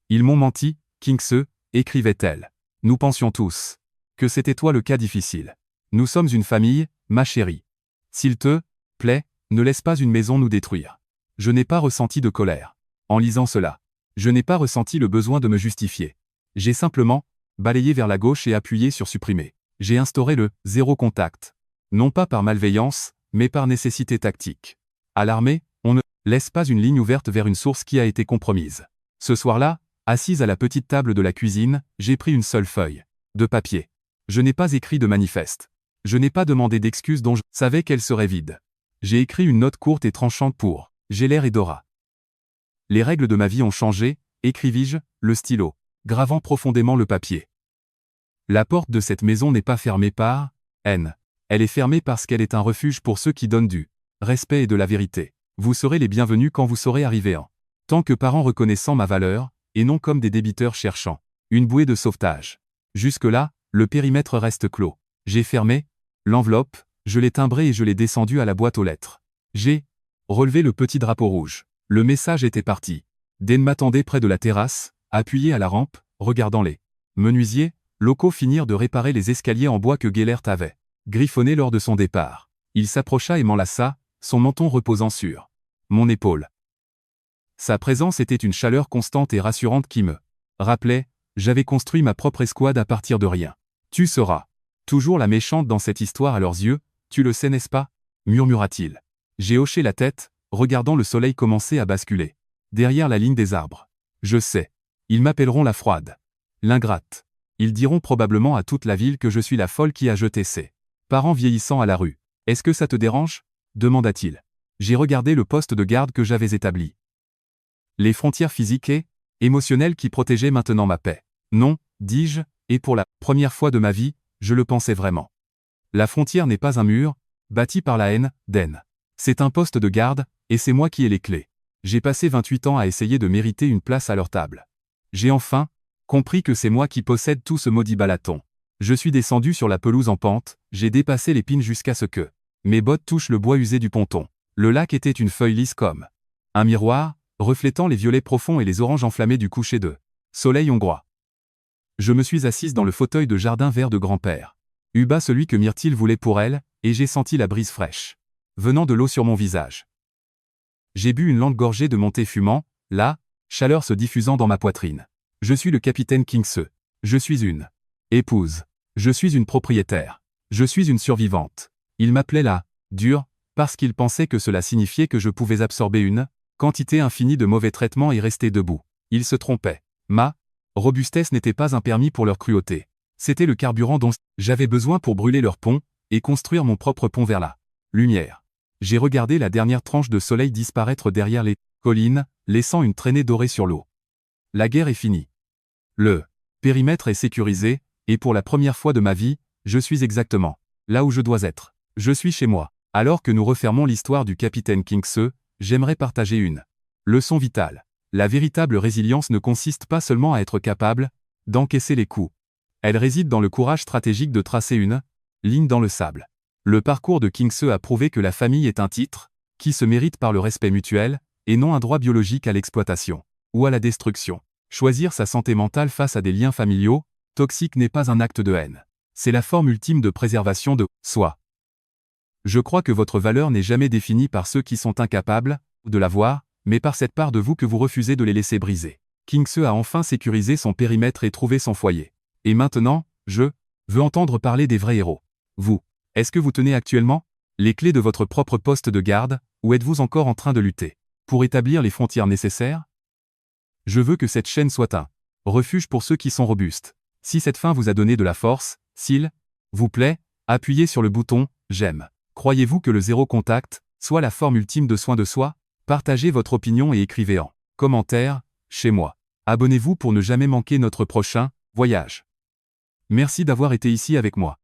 Ils m'ont menti, Kingse, écrivait-elle. Nous pensions tous que c'était toi le cas difficile. Nous sommes une famille, ma chérie. S'il te plaît, ne laisse pas une maison nous détruire. Je n'ai pas ressenti de colère. En lisant cela, je n'ai pas ressenti le besoin de me justifier. J'ai simplement balayé vers la gauche et appuyé sur supprimer. J'ai instauré le zéro contact. Non pas par malveillance, mais par nécessité tactique. À l'armée, on ne laisse pas une ligne ouverte vers une source qui a été compromise. Ce soir-là, assise à la petite table de la cuisine, j'ai pris une seule feuille de papier. Je n'ai pas écrit de manifeste. Je n'ai pas demandé d'excuses dont je savais qu'elles seraient vides. J'ai écrit une note courte et tranchante pour Gellert et Dora. Les règles de ma vie ont changé, écrivis-je, le stylo, gravant profondément le papier. La porte de cette maison n'est pas fermée par haine. Elle est fermée parce qu'elle est un refuge pour ceux qui donnent du respect et de la vérité. Vous serez les bienvenus quand vous saurez arriver en tant que parents reconnaissant ma valeur, et non comme des débiteurs cherchant une bouée de sauvetage. Jusque-là, le périmètre reste clos. J'ai fermé l'enveloppe, je l'ai timbrée et je l'ai descendue à la boîte aux lettres. J'ai relevé le petit drapeau rouge. Le message était parti. Dan m'attendait près de la terrasse, appuyé à la rampe, regardant les menuisiers locaux finir de réparer les escaliers en bois que Gellert avait griffonné lors de son départ. Il s'approcha et m'enlaça, son menton reposant sur mon épaule. Sa présence était une chaleur constante et rassurante qui me rappelait, j'avais construit ma propre escouade à partir de rien. Tu seras toujours la méchante dans cette histoire à leurs yeux, tu le sais n'est-ce pas ? Murmura-t-il. J'ai hoché la tête, regardant le soleil commencer à basculer derrière la ligne des arbres. Je sais. Ils m'appelleront la froide. L'ingrate. Ils diront probablement à toute la ville que je suis la folle qui a jeté ses parents vieillissants à la rue. Est-ce que ça te dérange ? Demanda-t-il. J'ai regardé le poste de garde que j'avais établi. Les frontières physiques et émotionnelles qui protégeaient maintenant ma paix. Non, dis-je, et pour la première fois de ma vie, je le pensais vraiment. La frontière n'est pas un mur, bâti par la haine, Dan. C'est un poste de garde, et c'est moi qui ai les clés. J'ai passé 28 ans à essayer de mériter une place à leur table. J'ai enfin compris que c'est moi qui possède tout ce maudit balaton. Je suis descendu sur la pelouse en pente, j'ai dépassé l'épine jusqu'à ce que mes bottes touchent le bois usé du ponton. Le lac était une feuille lisse comme un miroir, reflétant les violets profonds et les oranges enflammés du coucher de soleil hongrois. Je me suis assise dans le fauteuil de jardin vert de grand-père. Hubert celui que Myrtille voulait pour elle, et j'ai senti la brise fraîche venant de l'eau sur mon visage. J'ai bu une lente gorgée de mon thé fumant, la chaleur se diffusant dans ma poitrine. Je suis le capitaine Kingse. Je suis une épouse. Je suis une propriétaire. Je suis une survivante. Il m'appelait la dure, parce qu'il pensait que cela signifiait que je pouvais absorber une quantité infinie de mauvais traitements et rester debout. Il se trompait. Ma robustesse n'était pas un permis pour leur cruauté. C'était le carburant dont j'avais besoin pour brûler leur pont, et construire mon propre pont vers la lumière. J'ai regardé la dernière tranche de soleil disparaître derrière les collines, laissant une traînée dorée sur l'eau. La guerre est finie. Le périmètre est sécurisé, et pour la première fois de ma vie, je suis exactement là où je dois être. Je suis chez moi. Alors que nous refermons l'histoire du capitaine Kingse, j'aimerais partager une leçon vitale. La véritable résilience ne consiste pas seulement à être capable d'encaisser les coups. Elle réside dans le courage stratégique de tracer une ligne dans le sable. Le parcours de Kingse a prouvé que la famille est un titre qui se mérite par le respect mutuel, et non un droit biologique à l'exploitation ou à la destruction. Choisir sa santé mentale face à des liens familiaux toxiques n'est pas un acte de haine. C'est la forme ultime de préservation de soi. Je crois que votre valeur n'est jamais définie par ceux qui sont incapables de la voir, mais par cette part de vous que vous refusez de les laisser briser. Kingse a enfin sécurisé son périmètre et trouvé son foyer. Et maintenant, je veux entendre parler des vrais héros. Vous, est-ce que vous tenez actuellement les clés de votre propre poste de garde, ou êtes-vous encore en train de lutter pour établir les frontières nécessaires? Je veux que cette chaîne soit un refuge pour ceux qui sont robustes. Si cette fin vous a donné de la force, s'il vous plaît, appuyez sur le bouton « J'aime ». Croyez-vous que le zéro contact soit la forme ultime de soin de soi? Partagez votre opinion et écrivez en commentaire « Chez moi ». Abonnez-vous pour ne jamais manquer notre prochain voyage. Merci d'avoir été ici avec moi.